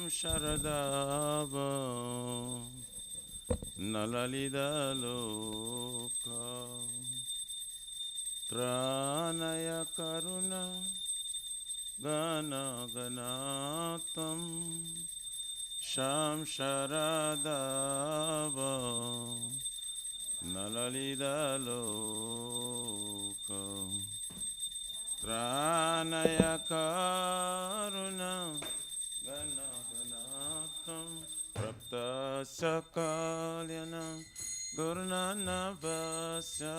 Sharadava Nalalida Loka Tranaya Karuna Gana Ganatam Sham Sharadava Nalalida Loka Tranaya Karuna Gana Ganatam Prapta Sakalyana Gurunana Vasya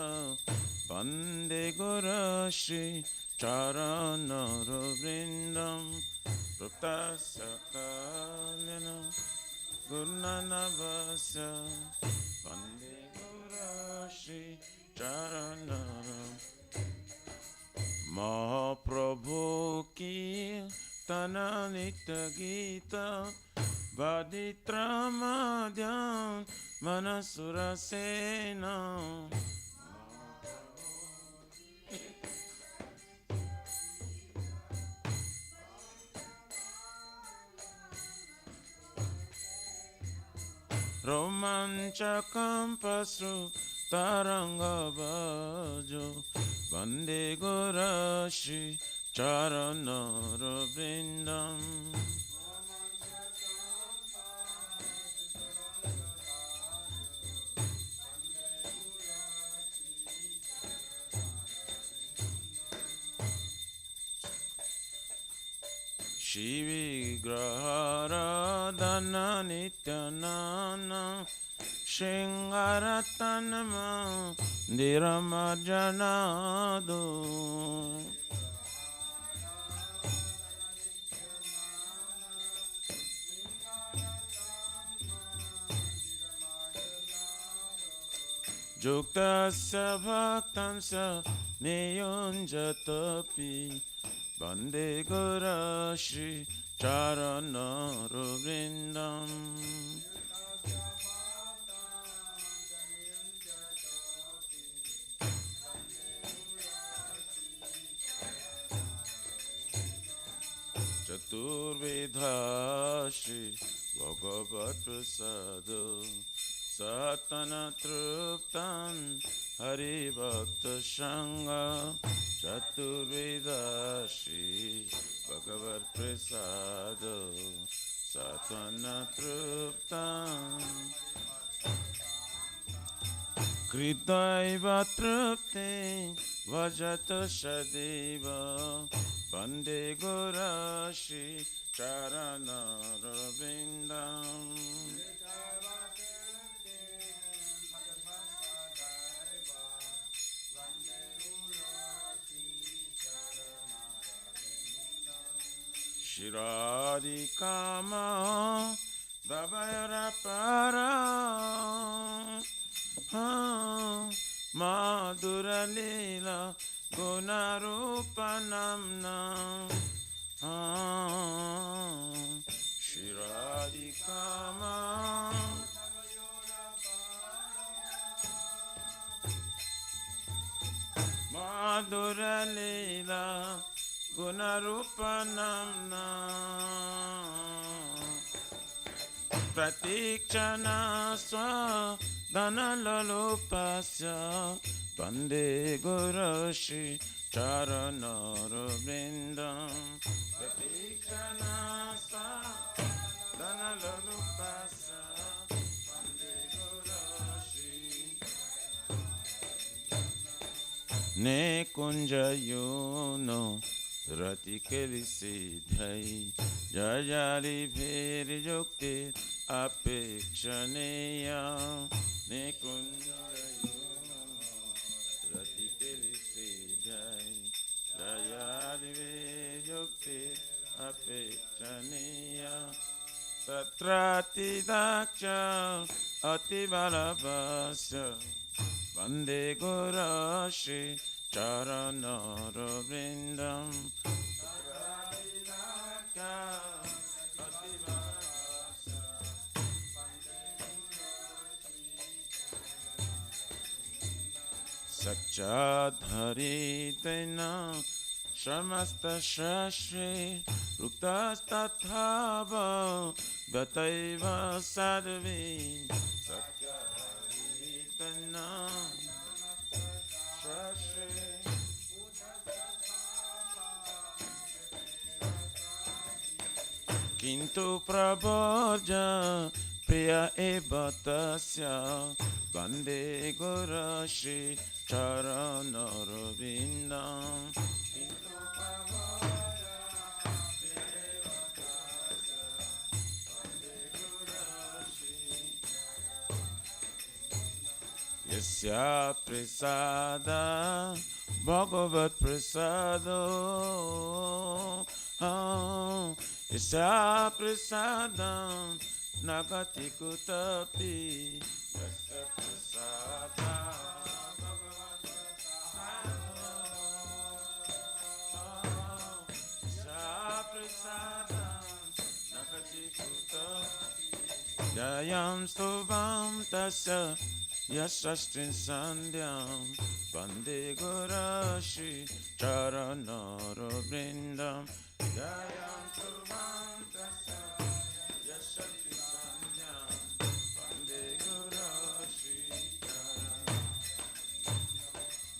Bande Guru Shri Charana Vrindam Prapta Sakalyana Gurunana Vasya Bande Guru Shri Charana Mahaprabhu ki Tana Nitya Gita Vaditra Madhyam Manasura Sena Romanchakam Pasru Taranga Bhajo Vande Gurashi Charana Vrindam Shivi Grahara Dana Nityanana Shingaratanama Diramajanado Juktasya Bhaktamsa Niyunjatapi Bande Guru Shri Charana Vrindam Chaturvedha Shri Bhagavat Prasada Satana Truptan Hari Bhakta Shanga Chaturveda Shri Bhagavat Prasada Satana Truptan Kritaiva Trupte Vajata Shadeva Bande Guru Shri Charana Vrindam Shiradi Kama Davayara Para Madhura Lila Gunarupanamna Shiradi Kama Madhura Lila Gunarupanamna Pratikshana Swa Dhanalalopasya Bande Guru Shri Charana Vrindam Pratikshana Swa Dhanalalopasya Bande Guru Shri Ne Kunja Yuno Rati Kelisi Dhai Jajali Bheri Jokti Apekshaneya Nikunjayo Rati Kelisi Dhai Jajali Bheri Jokti Apekshaneya Tatrati Daksha Atibalabhasya Vande Guru Shri Charana Vrindam Sakchadhari Tena Shamasta Shashri Ruktastatthava Gataiva Sadhavin Sakyahitana Shashi Kintu Prabhaja Priya Ebatasya Bande Gurashi Charanarvindam Yasya Prasada Bhagavat Prasado Yasya Prasada Nagati Kutapi Yasya Prasada Bhagavat Prasado Nagati Kutapi Jayam Stuvam Tasya Yasastrin Sandhyam Bande Gurashi Charanara Vrindam Jayam Tuvam Tasya Yasastrin Sandhyam Bande Gurashi Charanara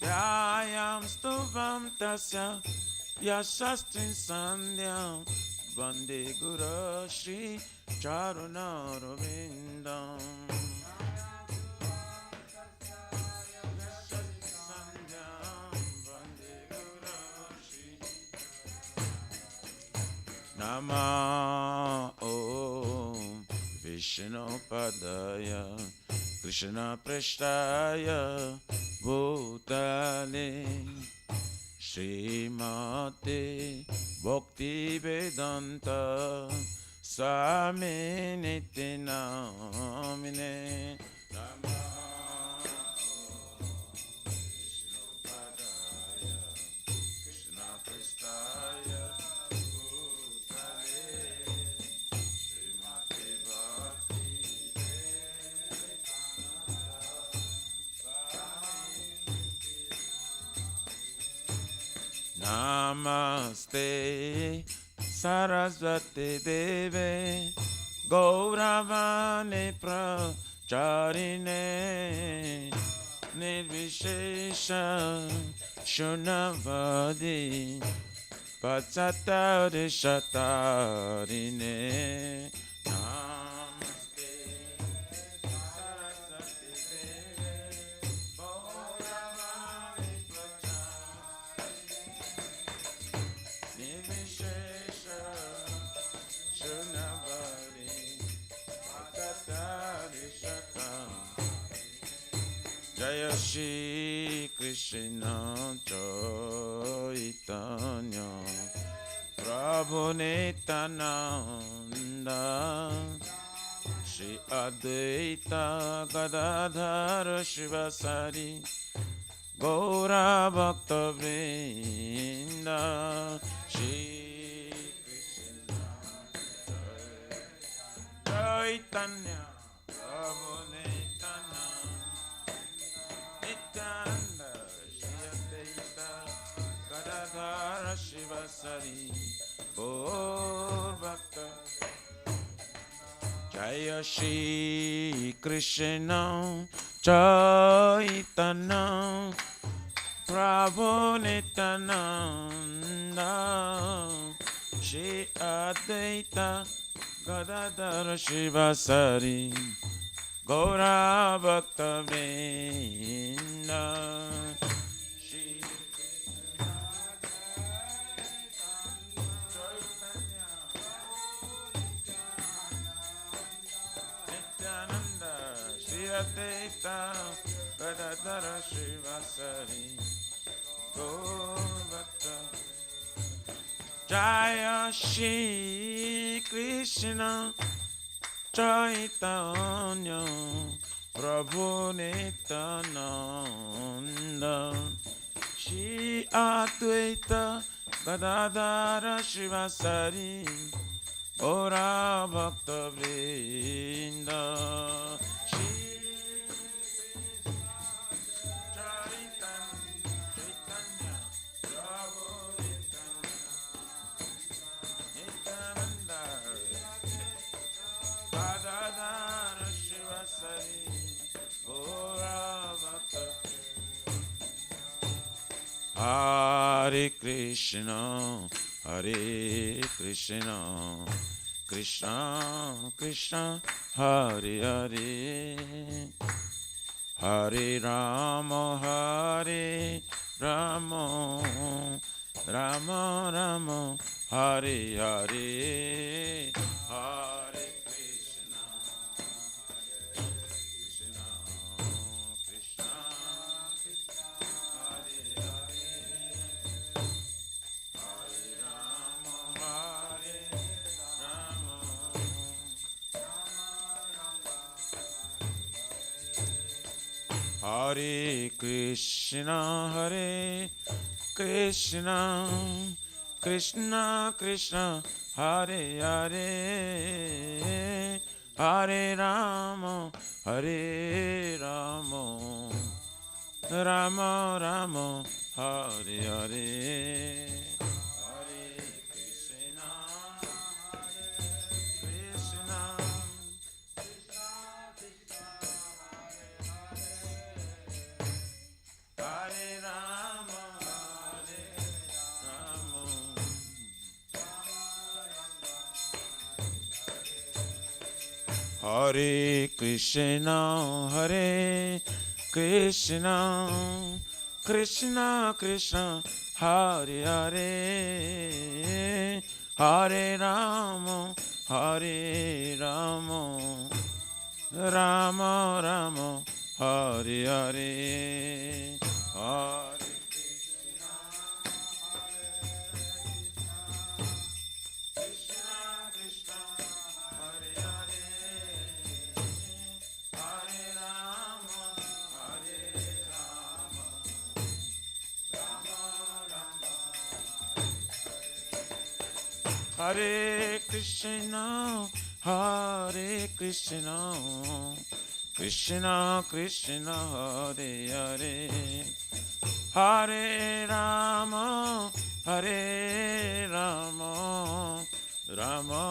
Jayam Stuvam Tasya Yasastrin Sandhyam Bande Gurashi Charanara Vrindam Nama Om Vishnu Padaya Krishna Prasthaya Bhutale Srimate Bhakti Vedanta Swaminiti Namine Nama Namaste Saraswati Deve Gauravane Pracharine Nirvishesha Shunavadi Patsatari Shatarine Namaste Saraswati Deve Gauravane Nirvishesha Shunavadi Patsatari Shatarine Jaya Shri Krishna Chaitanya Prabhu Nityananda Shri Advaita Gadadhara Shivasari Gaura Bhakta Vrinda Shri Krishna Chaitanya Prabhu Nityananda Nityananda Shri Advaita Gadadhara Shivasari Gaur Bhakta Jaya Shri Krishna Chaitanya Prabhu Nityananda Shri Advaita Gadadhara Shivasari Gaura Bhakta Vrinda Shri Nityananda Shri Advaita Gadadhara Shivasari Gaur Bhakta Jaya Shri Krishna Chaitanya Prabhu Nityananda Shri Advaita Gadadhara Shivasari Gaura Bhakta Vrinda Shri Chaitanya Prabhu Nityananda Hare Krishna, Hare Krishna, Krishna Krishna, Hare Hare, Hare Rama, Hare Rama, Rama Rama, Hare Hare, Hare Krishna, Krishna Krishna, Hare Hare, Hare Rama, Hare Rama, Hare Krishna, Hare Krishna, Krishna Krishna, Hare Hare, Hare Rama, Hare Rama, Rama Rama, Hare Hare, Hare Krishna, Krishna, Hare Rama, Hare Rama, Hare Krishna, Hare Krishna, Krishna Krishna, Hare Hare, Hare Rama, Hare Rama, Rama Rama, Hare Hare, Hare Krishna, Krishna, Hare Hare, Hare Rama, Hare Rama, Rama Rama, Hare Krishna, Hare Krishna, Krishna Krishna, Hare Hare, Hare Rama, Hare Rama, Rama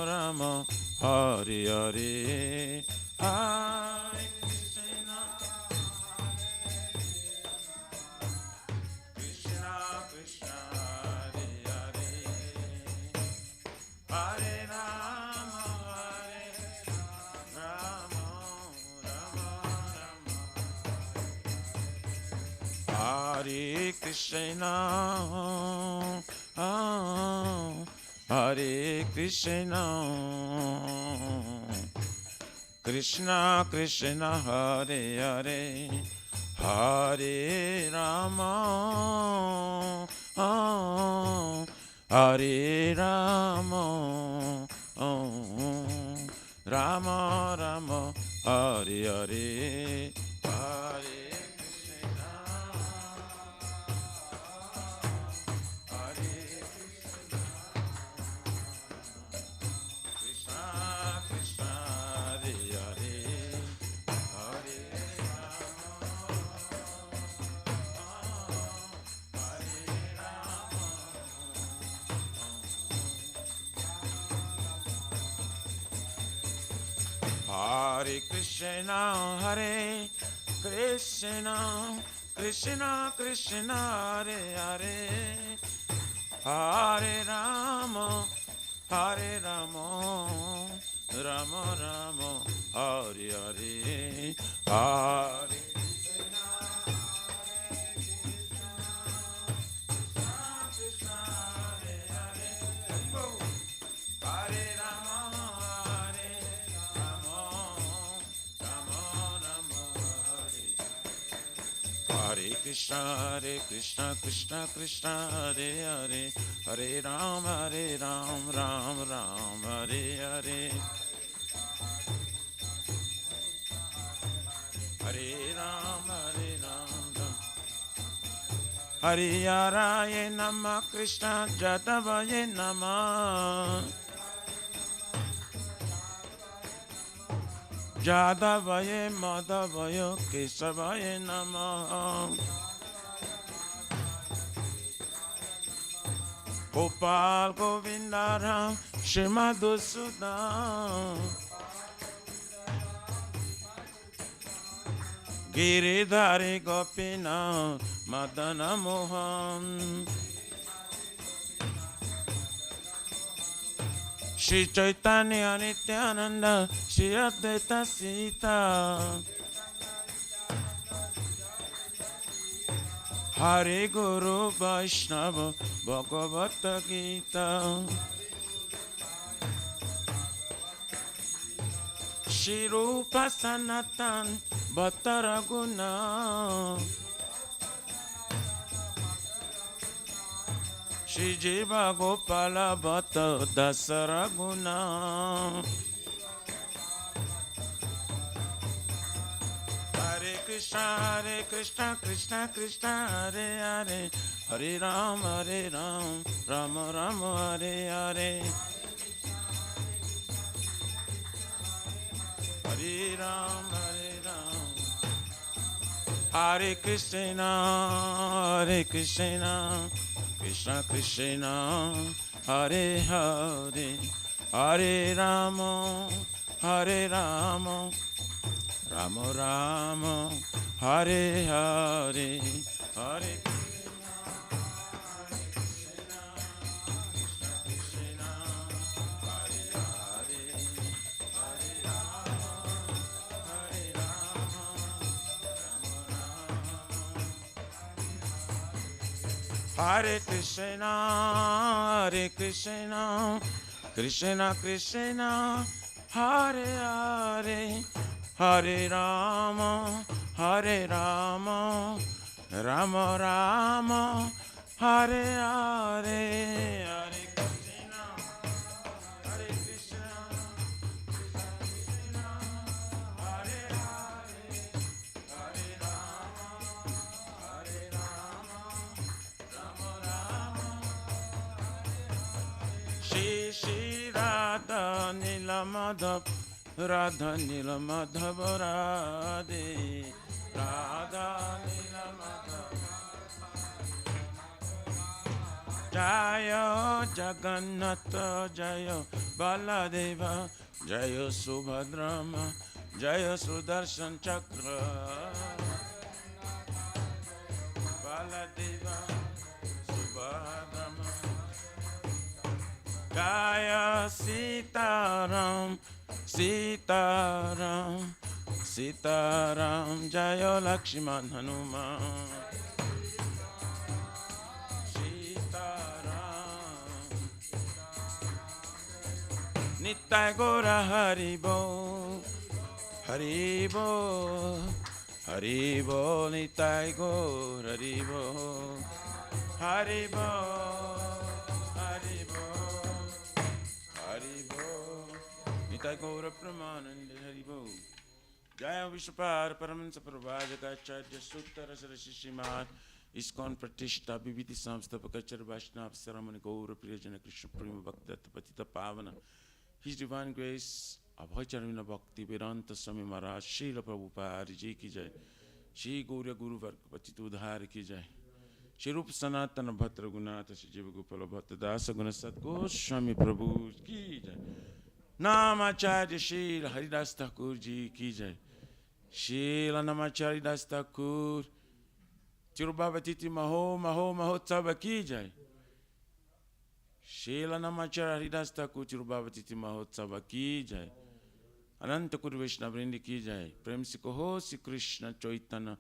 Rama, Hare Hare, Hare Krishna, Krishna Krishna, Hare Hare, Hare Rama, Hare Rama, Rama Rama, Hare Krishna, Hare Krishna, Krishna Krishna, Hare Hare, Hare Rama, Hare Rama, Rama Rama, Hare Hare, Hare Krishna, Hare Krishna, Krishna, Hare Hare, Hare Rama, Hare Rama, Hare Krishna, Hare Krishna, Krishna Krishna, Hare Hare, Hare Rama, Hare Rama, Rama Rama, Hare Hare, Hare Krishna, Hare Hare, Hare Rama, Hare Rama, Rama Rama, Hare Krishna, Krishna Krishna, Hare Hare, Hare Ram, Ram Ram, Hare Hare, Hare Ram, Ram. Hariyaraye Namah, Krishna Jadavaye Namah, Jadavaye Madhavaye Kesavaye Namah, Gopal Govindaram Shimadusudam, Giridhari Gopinath Madan Mohan. Shri Chaitanya Nityananda, Shri Advaita Sita. Hare Guru Vaishnava Bhagavata Gita. Shri Rupa Sanatan Bhatta Raguna. Shri Jiva Gopala Bhatta Dasa Raguna. Hare Krishna, Krishna Krishna, Hare Hare, Hare Rama, Rama Rama, Hare Hare. Hare Rama, Hare Krishna, Krishna Krishna, Hare Hare, Hare Rama, Rama Rama, Hare Hare, Hare Hare Krishna, Krishna Krishna, Hare Hare, Hare Rama, Rama Rama, Hare Hare, Hare Krishna, Hare Krishna, Krishna Krishna, Hare Hare, Hare Rama, Shri Radha Nila Madhav, Radha Nila Madhav Radhe, Radha Nila Madhav. Jaya Jagannatha, Jaya Baladeva, Jaya Subhadrama, Jaya Sudarshan Chakra, Baladeva, Subhadrama. Jaya Sitaram, Sitaram, Jaya Lakshman Hanuman. Sitaram. Nitai Gora Haribo, Haribo, Haribo, Nitai Gora Haribo, Haribo. Nitai Gaura Pramananda Haribo. Jaya Vishwapar Paramansa Pravajaka Acharya Suttara Sarashishimat Iskon Pratishta Viviti Samstapakachar Vaishnav Saramani Gaura Priyajana Krishna Prima Bhakta Patita Pavana. His Divine Grace Abhay Charavina Bhakti Vedanta Swami Maharaj Srila Prabhupada Ji Ki Jai. Shri Gaurya Guru Varga Patitu Udhar Ki Jai. Shri Rupa Sanatana Bhatra Gunata Shri Jiva Gopala Bhatta Dasa Gunasat Goswami Prabhu Ki Jai. Namacharya Srila Haridas Thakur Ji Ki Jai. Srila Namacharya Das Thakur Tirubhavatiti Mahotsava Ki Jai. Srila Namacharya Haridas Thakur Tirubhavatiti Mahotsava Ki Jai. Ananta Kuru Vaishnava Vrindi Ki Jai. Prem Se Kaho Sri Krishna Chaitanya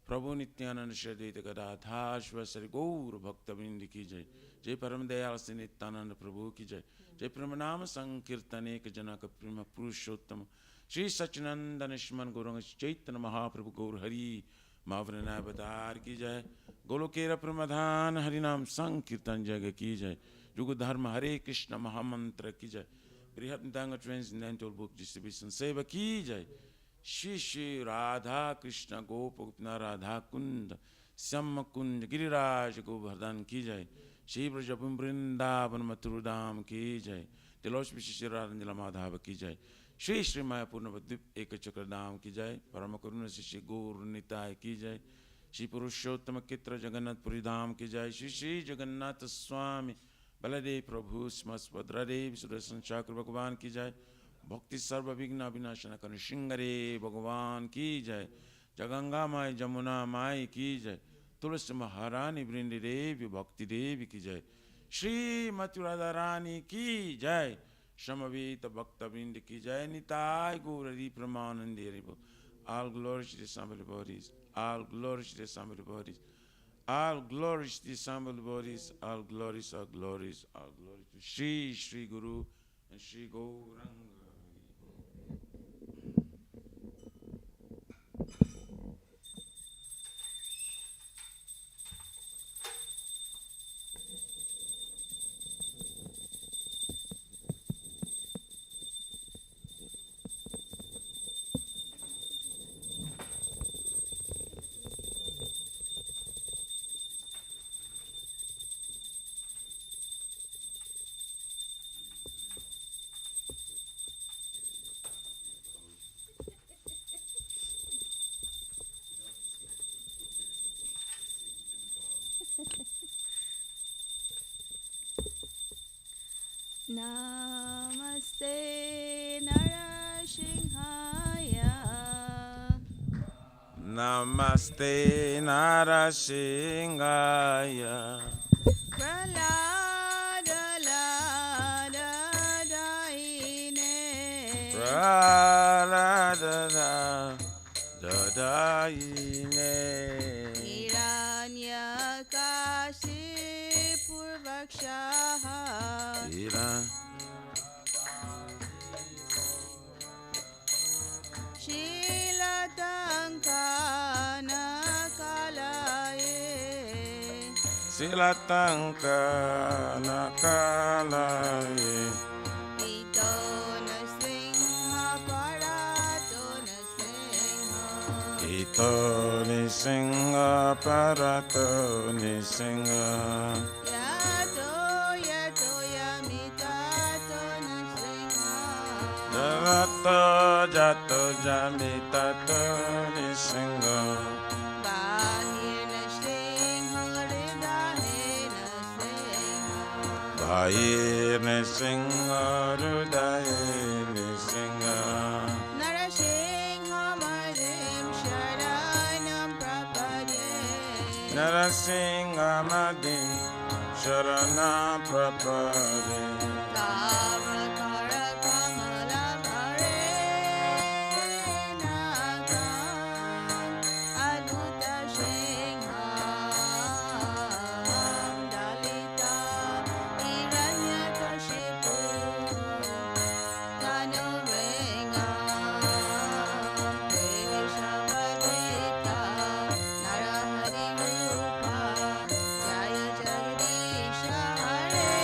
Prabhu Nityananda Shri Advaita Gadadhar Shivasari Gaura Bhakta Vrindi Ki Jai. Jai Param Dayal Sri Nityananda Prabhu Ki Jai. Jai Pramanama Sankirtane Janaka Prima Purushottama Shri Sachinanda Nishman Gauranga Chaitanya Mahaprabhu Gaur Hari Mavrana Badar Ki Jai. Golokera Pramadhan Harinam Sankirtan Jaga Ki Jai. Yuga Dharma Hare Krishna Mahamantra Ki Jai. Brihatantanga Transcendental Book Distribution Seva Ki Jai. Shri Shri Radha Krishna Gopagopina Radha Kunda Syama Kunda Giriraj Govardhan Ki Jai. Shri Brajapum Vrindavan Mathurudam Ki Jai. Delosh Shri Radha Nila Madhava Ki Jai. Shri Shri Mayapur Navadvip Eka Chakradam Ki Jai. Paramakaruna Shri Gaur Nitai Ki Jai. Shri Purushottama Kitra Jagannath Puridham Ki Jai. Shri Shri Jagannath Swami Baladev Prabhu Smaspadradev Sudarshan Chakra Bhagavan Ki Jai. Bhakti Sarva Vigna Vinashana Kanishingare Bhagavan Ki Jai. Jaganga Mai Jamuna Mai Ki Jai. तुलसी महारानी वृंदी देवी भक्ति देवी की जय, श्री मथुरा राधा रानी की जय, समवेत भक्त वृंद की जय, निताय गौर हरि परमानंद हरि बोल. All glories to the assembled bodies, all glories to the assembled bodies, all glories to the assembled bodies, all glories, all glories, all glories to Shri Shri Guru and Shri Gauranga. Namaste Narashinhaya. Namaste Narasingaya. Praladaladaine. Praladadaine. Hiranyakashipurvakshaha. Shilatankana kalaye. Silatankana kalaye. Ito na singha parato na singha. Ito ni singa parato ni singa. Yato yato yamitato na singha. Jalato jato jamitato ni singa. Bahir na singha ridahe na singha. Bahir ni singa rudaye ni singa. Narasingha marim sharanam prapadye. Narasinga madim sharanam prapade. Tavakara kamala hare nagam aduta singham dalita hiranyakashipu tanuvengam keshavadita narahari rupa jaya jagadisha hare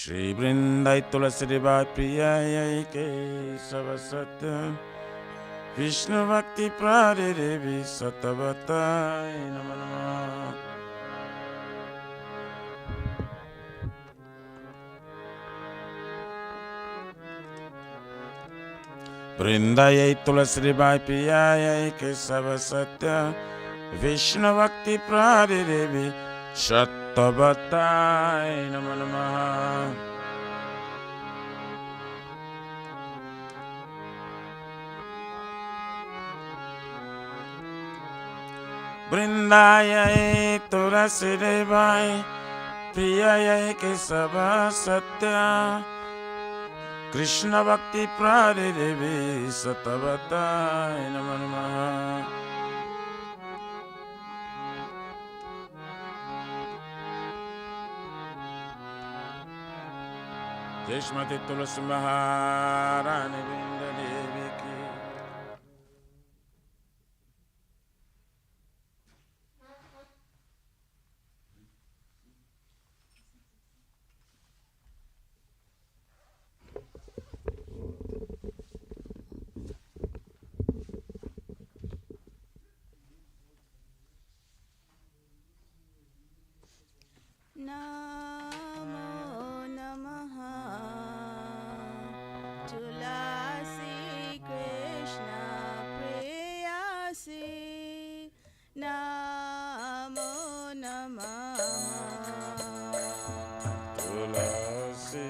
Shri Vrindai Tulasi Devi Priyai Ke Savasatya Vishnu Bhakti Prade Devi Satavatai Namo Namo. Vrindai Tulasi Devi Priyai Ke Savasatya Vishnu Bhakti Prade Devi Satavatai Namo Namo. Vrindayai Tulasi Devi Priyai Ke Savasatya Krishna Bhakti Prade Devi Satavatai Namo Namo. Jai Shrimati Tulasi Maharani Vrinda Devi Ki. Namo Namaha Tulasi Krishna Preyasi. Namo Namaha Tulasi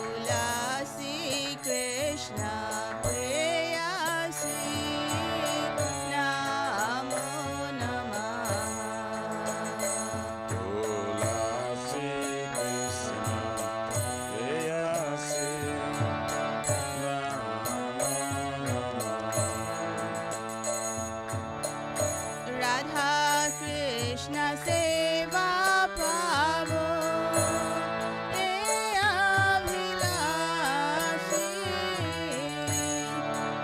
Tulasi Krishna Preyasi. Namo Namaha Tulasi Krishna Preyasi Radha Krishna Seva Pavo Abhilasi.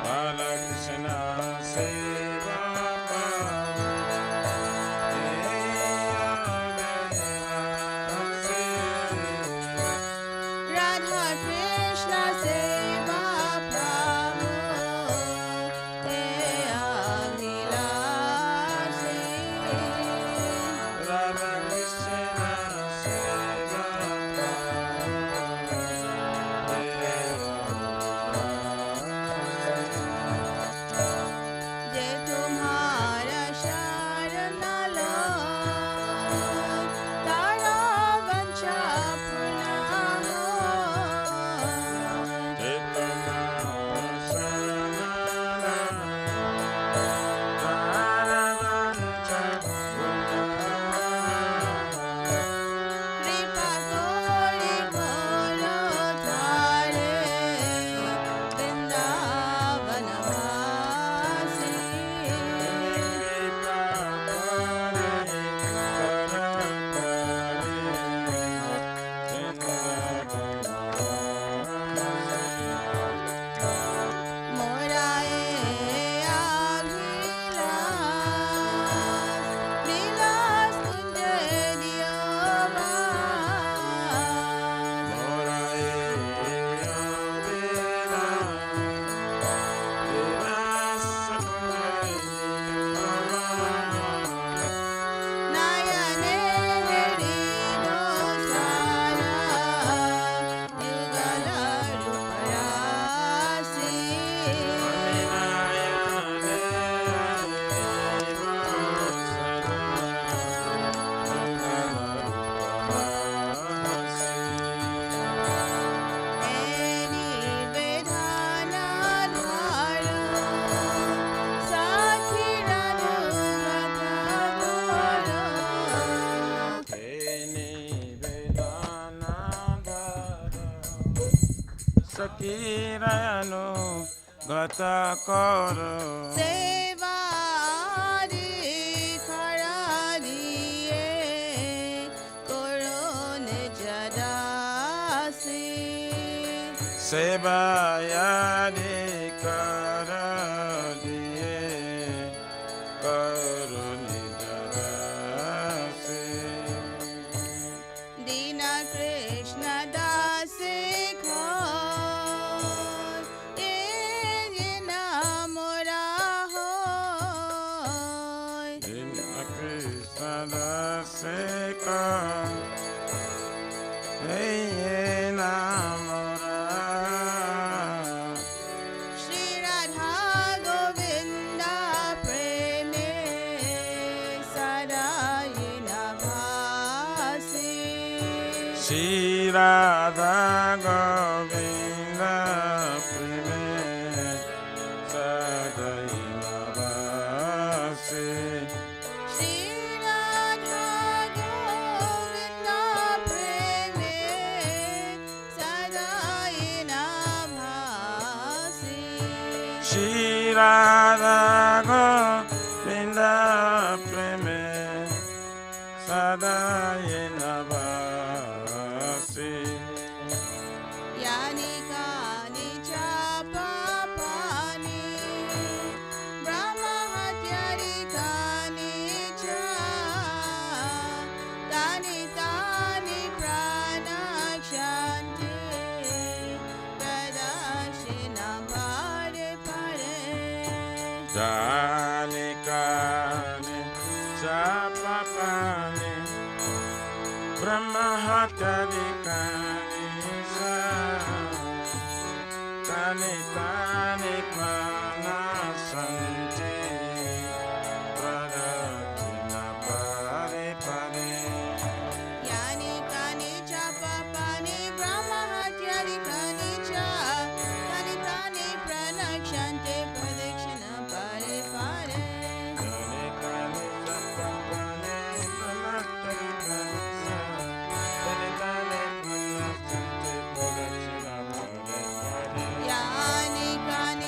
Bala Krishna Seva Radha Krishna Seva Pavo Abhilasi. Radha Krishna Seva जे तुम्हारा शरण लो तारा वंशा पूर्ण हो. कृपा कोरि करो थारे वृंदावन वासी. मोराए अभिलाष विलास कुंज दियो वास. नयने हृदय सारा युगल रूपरासी. एनी विधान धारो साखी रघुवत बोलो. Sakirayano Gata Koro Sewari खरारिए corona जरासी. Sebayadi Karadi Shri Radha Govinda Preme Sadai Navasi. Shri Radha Govinda Preme Sadai Navasi. Shri Radha Govinda Preme Sadai Navasi. Yani kani cha papani Brahma hatyari kani cha Tani tani prana kshanti Pradakshina pare pare Dani Kani Chapapani Brahma Hatari Kani Sa Tani Tani Prana Santi Pradakshina Pare Pare. Yani kani cha papani Brahma hatyari kani cha Tani tani prana kshanti Pradakshina pare pare Dani Kani Chapapani Brahma Hatari Kani Sa Tani Tani Prana Santi Pradakshina Pare Pare. Yani kani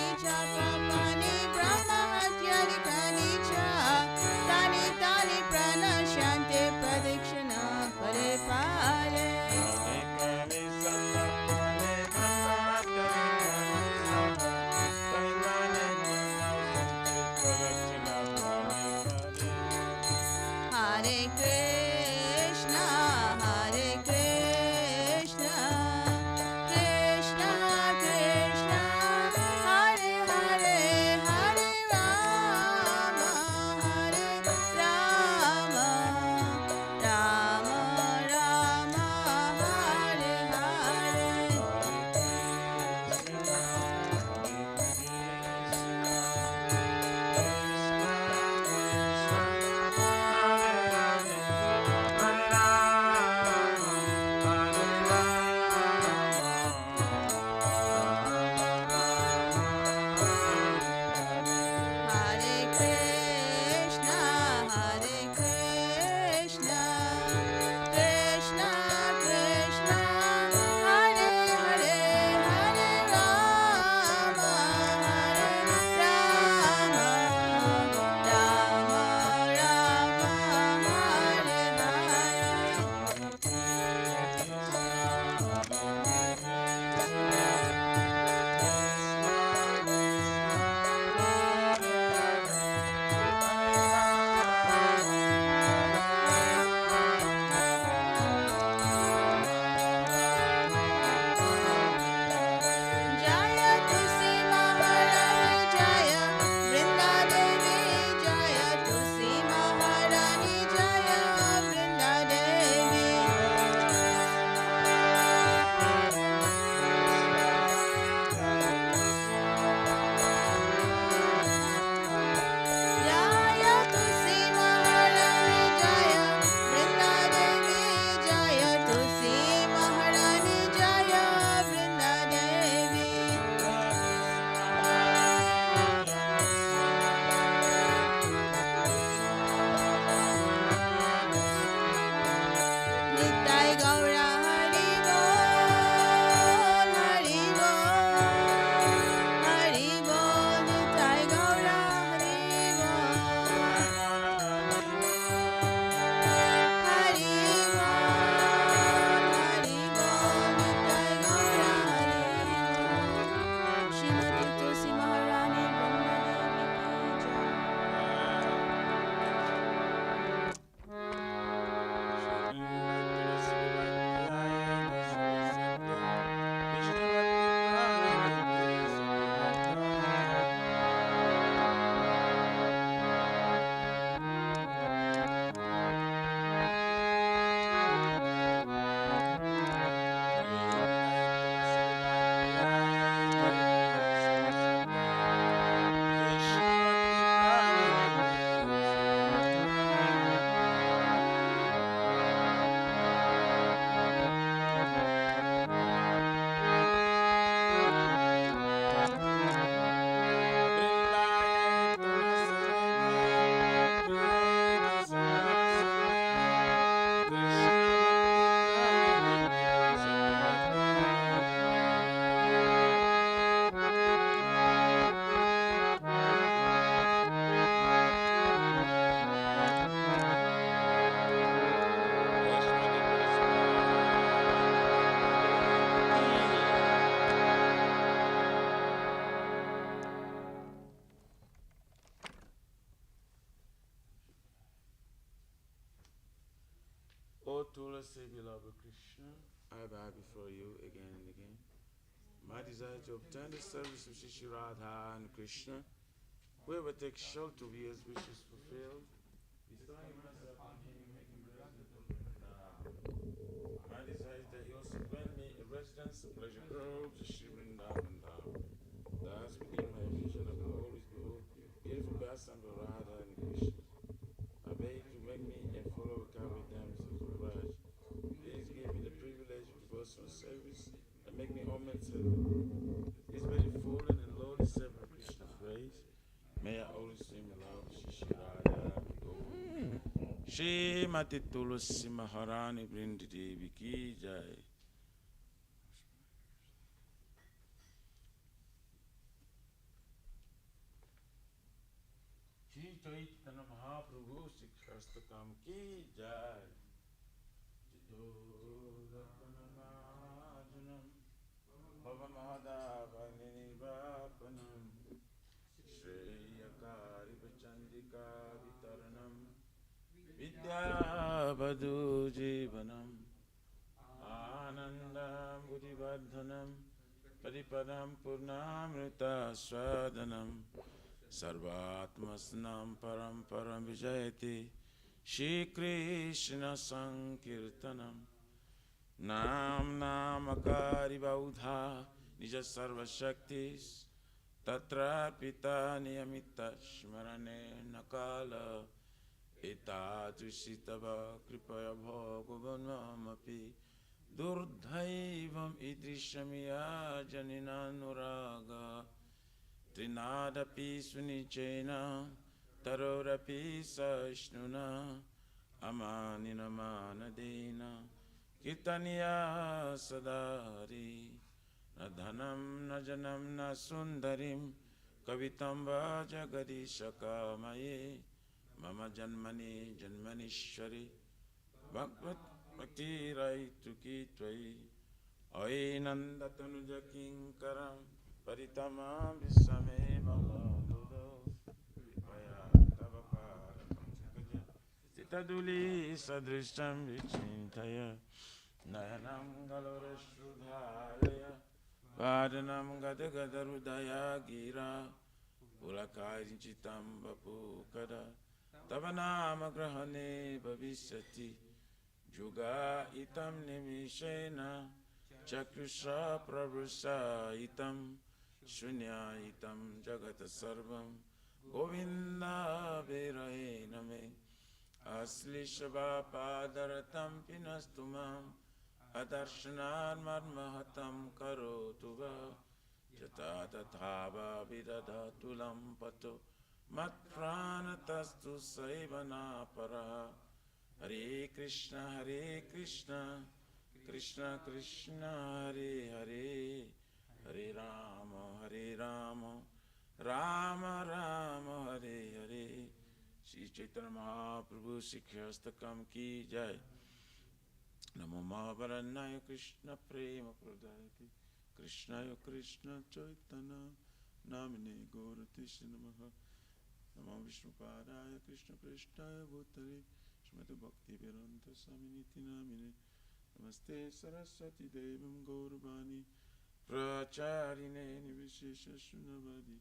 say, beloved Krishna, I bow before you again and again. My desire to obtain the service of Shri Radha and Krishna, whoever takes shelter of his wishes fulfilled, bestowing myself on him, making residence of Vrindavan. My desire is that he also grant me a residence of pleasure groves, Shri Vrindavan Dham. Thus, within my vision, I will always behold beautiful pastime of Radha and Krishna. I beg to make me a follower of Kaveri damsels of Raj. Please give me the privilege of devotional service and make me homage to his very fallen and lowly servant Krishna's praise. May I always sing aloud Shri Radha Shri Mati Tulasi Maharani Vrindi Devi Ki Jai. Shri Chaitanya Mahaprabhu Siksastakam Ki Jai. Jidodhapanamajanam Bhavamahadavaninivapanam Shreyakari Vachandika Vitaranam Vidyavadu Jivanam Anandam Buddhivardhanam Paripadam Purnamrita Swadanam Sarvatmasnam Param Param Vijayati Shri Krishna Sankirtanam Nam Namakari Baudha Nija Sarva Shaktis Tatra Pita Niyamita Shmarane Nakala Etadrisitava Kripaya Bhagavanamapi Durdhaivam Idrishamya Janinanuraga Trinadapi Sunichena Tarorapi Sashnuna Amanina Manadena Kirtaniya Sadari Nadhanam Najanam Nasundarim Kavitam Vajagadishaka Maye Mama Janmani Janmanishwari Bhakti Raituki Twai Oinanda Tanuja Kinkaram Paritama Visame Bhavadudo Sitaduli Sadrisham Vichintaya Nayanam Galorashrudhaya Vadanam Gadagadharudaya Gira Pulakari Chitam Bapukada Tavanama Grahane Bhavishyati Juga Itam Nimishena Chakrusha Prabhusa Itam Shunya Itam Jagata Sarvam Govinda Virahe Name Asli Shava Padaratam Pinastumam Adarshanan Madmahatam Karotuva Jata Tathava Vidadatulam Pato Matpranatastu Saivana Para Hare Krishna Krishna Krishna Hare Hare Hare Rama Rama Rama Hare Hare Shri Chaitanya Mahaprabhu Siksastakam Ki Jai. Namo Mahavarannaya Krishna Prema Pradayate Krishnaya Krishna Chaitanya Namine Gauratisya Namaha Namo Vishnupadaya Krishna Krishnaya Bhutale Shrimati Bhakti Vedanta Swaminiti Namine Namaste Saraswati Devam Gauravani Pracharine Nivishesha Shunavadi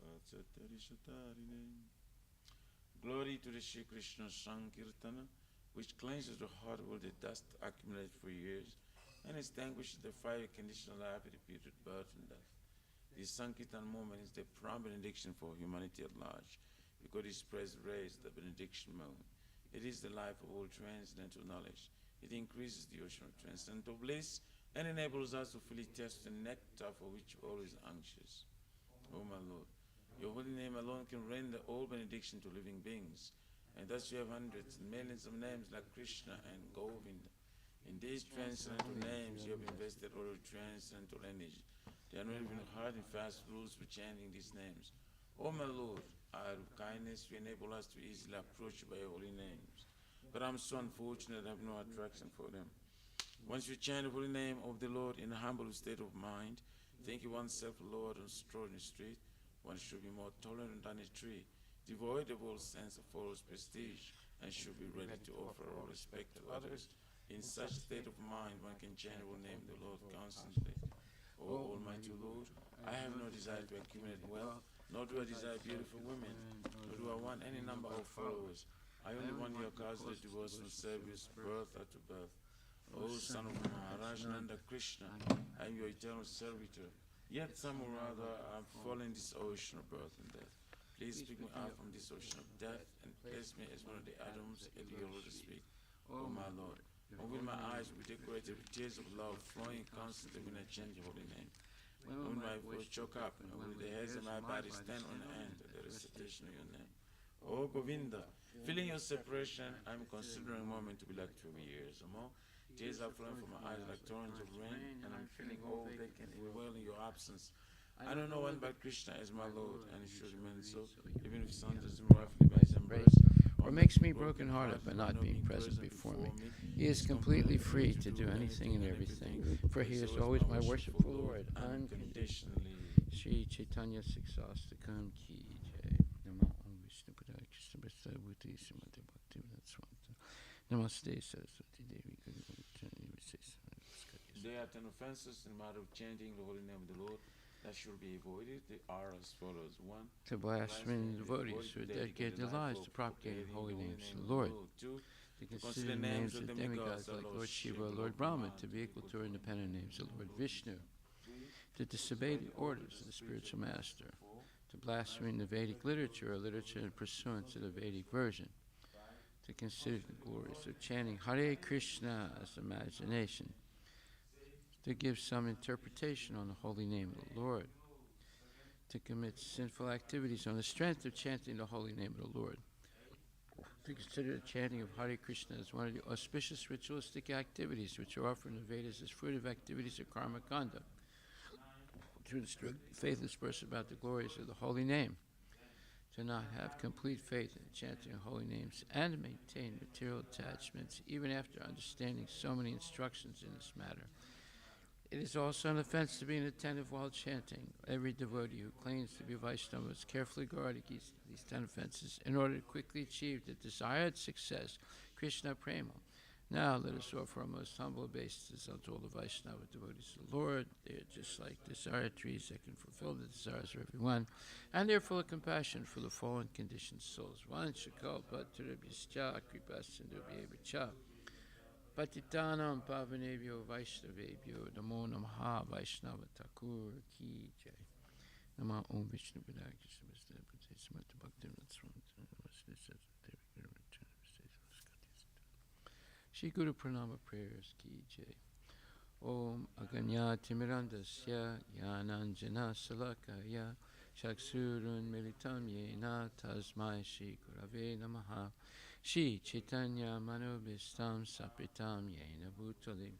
Vatsatari Shatarine. Glory to the Shri Krishna Sankirtana, which cleanses the heart of all the dust accumulated for years and extinguishes the fiery conditional life of repeated birth and death. This Sankirtan moment is the prime benediction for humanity at large, because it spreads rays the benediction moment. It is the life of all transcendental knowledge. It increases the ocean of transcendental bliss and enables us to fully taste the nectar for which we're always anxious. Oh my Lord, your holy name alone can render all benediction to living beings, and thus you have hundreds and millions of names like Krishna and Govinda. In these transcendental names you have invested all your transcendental energy. There are not even hard and fast rules for chanting these names. Oh my Lord, out of kindness you enable us to easily approach by your holy names, but I'm so unfortunate I have no attraction for them. Once you chant the holy name of the Lord in a humble state of mind, thinking oneself Lord on strolling street, one should be more tolerant than a tree, devoid of all sense of false prestige, and should be ready to offer all respect to others In such state of mind, one can chant or name the Lord constantly. O Almighty Lord, I have no desire to accumulate wealth, nor do I desire beautiful women, nor do I want any number of followers. I only want your causeless devotional service, birth after birth. O Son of Maharaj Nanda Krishna, I am your eternal servitor. Yet some or other have fallen in this ocean of birth and death. Please pick me up from this ocean of death and place me as one of the atoms at your lotus feet. O my Lord, and will my eyes be decorated with tears of love flowing constantly when I chant your holy name? When my voice choke up, and will the hairs of my body stand on end at the recitation of your name? O Govinda, feeling your separation, I am considering a moment to be like 2 years or more. Tears are flowing from my eyes like torrents of rain, and I'm feeling all vacant and wailing your absence. I don't know one but Krishna as my Lord, and it should remain so, even if sunders him roughly by his embrace, or makes me broken-hearted by not being present before me. He is completely free to do anything and everything, for he is always my worshipful Lord, unconditionally. Shri Chaitanya Siksastakam Ki Jai. Namo Om Vishnu Padaya Krishna Prasthaya Bhuti Srimati Bhaktivedanta Swanta. Namaste Saraswati Devi Guru There are 10 offenses in the matter of chanting the holy name of the Lord that should be avoided. They are as follows. 1. To blaspheme devotees who dedicate their lives to propagating holy names of the Lord. 2. To consider names of demigods like Lord Shiva or Lord Brahma to be equal to independent names of Lord Vishnu. To disobey the orders of the spiritual master. To blaspheme the Vedic literature or literature in pursuance of the Vedic version. To consider the glories of chanting Hare Krishna as imagination. To give some interpretation on the holy name of the Lord. To commit sinful activities on the strength of chanting the holy name of the Lord. To consider the chanting of Hare Krishna as one of the auspicious ritualistic activities which are offered in the Vedas as fruit of activities of karma kanda. To instruct the faithless person about the glories of the holy name. To not have complete faith in chanting holy names and to maintain material attachments even after understanding so many instructions in this matter. It is also an offense to be inattentive while chanting. Every devotee who claims to be Vaishnava must carefully guard against these 10 offenses in order to quickly achieve the desired success, Krishna Prema. Now let us offer our most humble obeisances unto all the Vaishnava devotees of the Lord. They are just like desire trees that can fulfill the desires of everyone, and they are full of compassion for the fallen conditioned souls. Vanchakalpatarabhyascha kripasindubhyevacha Patitanam Pavanebhyo Vaishnavebhyo Namo Namaha Vaishnava Thakur Ki Jai. Nama Om Vishnu Padaya Krishna Prasthaya Bhuti Srimati Bhaktivedanta Swami. Shri Guru Pranama Prayers Ki Jai. Om Aganya Timirandasya Yananjana Salakaya Shaksurun Militam Yena Tasmai Shri Gurave Namaha. Shri Chaitanya Manobhistam Sapritam Yena Bhutali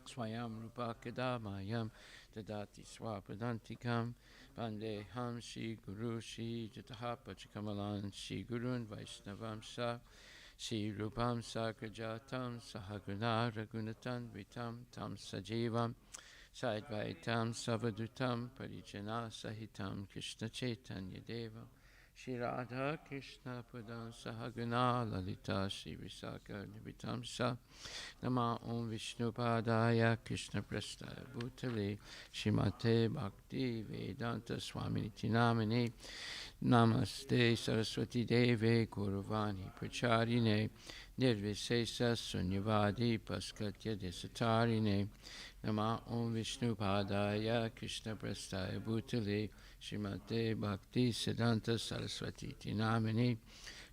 Swayam Rupa Kadamayam Dadati Swapadantikam Vandeham Shri Guru Shri Jataha Pachakamalan Shri Gurun Vaishnavam Sa Shri Rupam Sakrajatam Sahaguna Ragunatan Vitam Tam Sajivam Saidvaitam Savadutam Parijana Sahitam Krishna Chaitanya Devam Shri Radha Krishna Padam Sahaguna Lalita Shri Visakha Nivitam Sa Nama Om Vishnu Padaya Krishna Prasthaya Bhutale Shrimate Bhakti Vedanta Swaminiti Namane Namaste Saraswati Deve Guruvani Pracharine Nirvisesa Sunyavadi Paskatya Desatarine Nama Om Vishnu Padaya Krishna Prasthaya Bhutale Shrimate Bhakti Siddhanta Saraswati Tinamani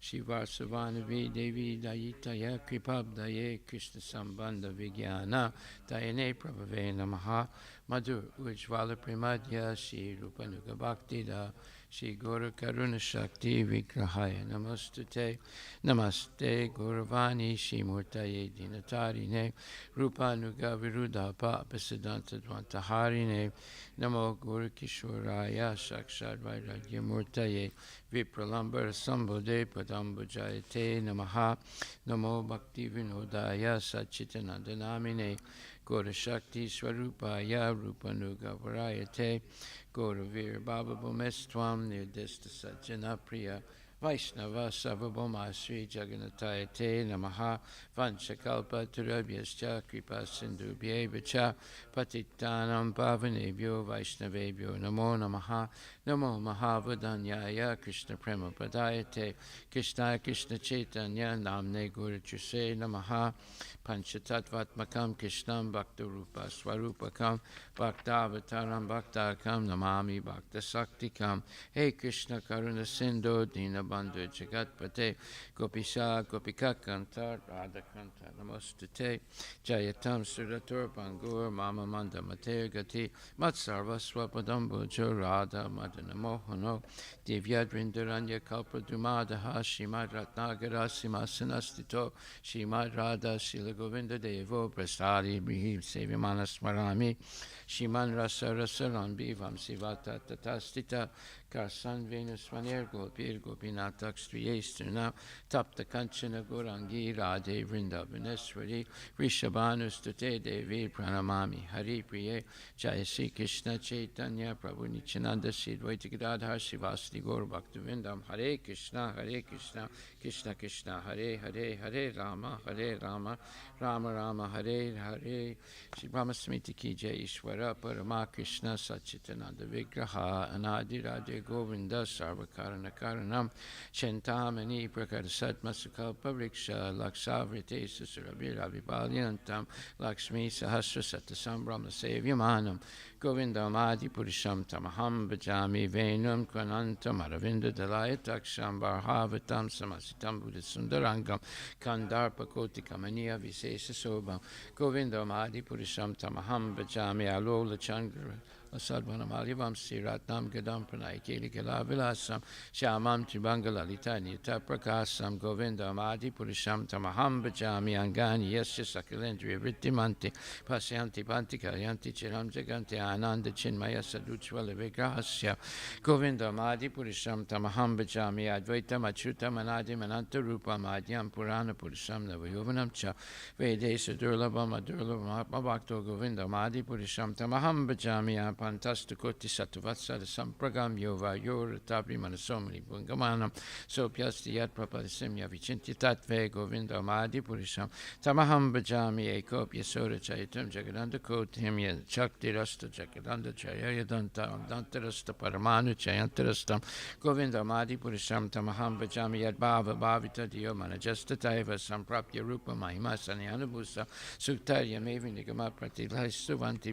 Shivasavanavi Devi Dayitaya Kripabdaye Krishna Sambandha Vigyana Dayane Prabhave Namaha Madhur Ujvala Primadhya Shri Rupanuga Bhakti Da Shri Guru Karuna Shakti Vigrahaya Namastute Namaste Gauravani Shri Murtaye Dinatarine Rupanuga Viruddha Papasiddhanta Dvantaharine Namo Guru Kishoraya Shakshad Vairagya Murtaye Vipralambara Sambodhe Padambujayate Namaha Namo Bhakti Vinodaya Sachitanandanamine Gora Shakti Swarupaya Rupanuga Varayate Gauravir Baba Bhumestvam Nirdista Sajjana Priya Vaishnava Sarvabhauma Sri Jagannathaya Te Namaha Vanchakalpa Turabhyascha Kripa Sindhubhye Vacha Patitanam Pavanebhyo Vaishnavebhyo Namo Namaha Namo Mahavadanyaya Krishna Prema Padayate Krishna Krishna Chaitanya Namne Guru Chuse Namaha Panchatattvatmakam Krishnam Bhakta Rupa Swarupakam Bhaktavataram Bhaktakam Namami Bhakta Saktikam Hey Krishna Karuna Sindhu Dinabandhu Jagatpate Gopisha Gopika Kanta Radha Kanta Namostute Jayatam Suratur Bangur Mama Manda Mate Gati Matsarva Swapadam Bhujo Radha Madana Mohano Divyadrindaranya Kalpa Dumadaha Shimad Ratnagara Simasanastito Shimad Radha Shila Govinda Devo Prasadi Brihim Sevimana Smarami Shiman Rasa Rasarambi Vamsivata Tatastita Karsan Venus Vaner Gopir Gopinatak Striyestuna Tapta Kanchana Gorangi Radhe Vrindavaneshwari Rishabhanus Tute Devi Pranamami Hari Priye Jaya Sri Krishna Chaitanya Prabhu Nityananda Sri Dvaita Gadadhar Sivasati Gaur Bhaktivinoda Hare Krishna Krishna Krishna Hare Hare Hare Rama Rama Rama Hare Hare Shri Brahmasmiti Ki Jai Ishwara Parama Krishna Satchitananda Vigraha Anadi Radhe Govinda Sarvakarana Karanam Chentamani Prakarsat Masukalpa Vriksha Laksavrite Susarabhira Vibhalyantam Lakshmi Sahasra Satasambhrama Sevyamanam Govindam Adi Purisham Tamaham Bhajami Venam Kvanantam Aravinda Dalayataksham Barhavatam Samasitam Buddhasundarangam Kandarpa Kotikamaniya Visesa Sobham Govindam Adi Purisham Tamaham Bhajami Alola Chandra Asadvanam Alivam Siratnam Gadam Pranay Keli Kala Vilasam Shamam Tribangala Litanyata Prakasam Govindam Adi Purisham Tamaham Bhajami Angani Yasya Sakalendriya Vrittimanti Pasyanti Panti Karyanti Chiram Jaganti Ananda Chinmaya Saduchvala Vigrahasya Govindam Adi Purisham Tamaham Bhajami Advaitam Achyutam Anadim Ananta Rupam Adyam Purana Purisham Navayovanam Cha Vedesa Durlabam Adurlabam Bhakto Govindam Adi Purisham Tamaham Bhajami Pantastacoti Satavatsada Sampragam Yova Yor Tabi Manasomani Bungamanam Sopyasti Yat Prapadisimya Vichinti Tatve Govinda Madi Purisham Tamaham Bhajami Ekop Yasora Chaitam Jagadanda Kotim Chakti Rasta Jagadanda Chaya Danta Dantarasta Paramanu Chayantarastam Govinda Madi Purisham Tamaham Bhajami Yat Bhava Bhavita Dio Manajasta Taiva Samprapya Rupa Mahima Sanyanabusa Suktarya Mevi Nigama Pratilai Suvanti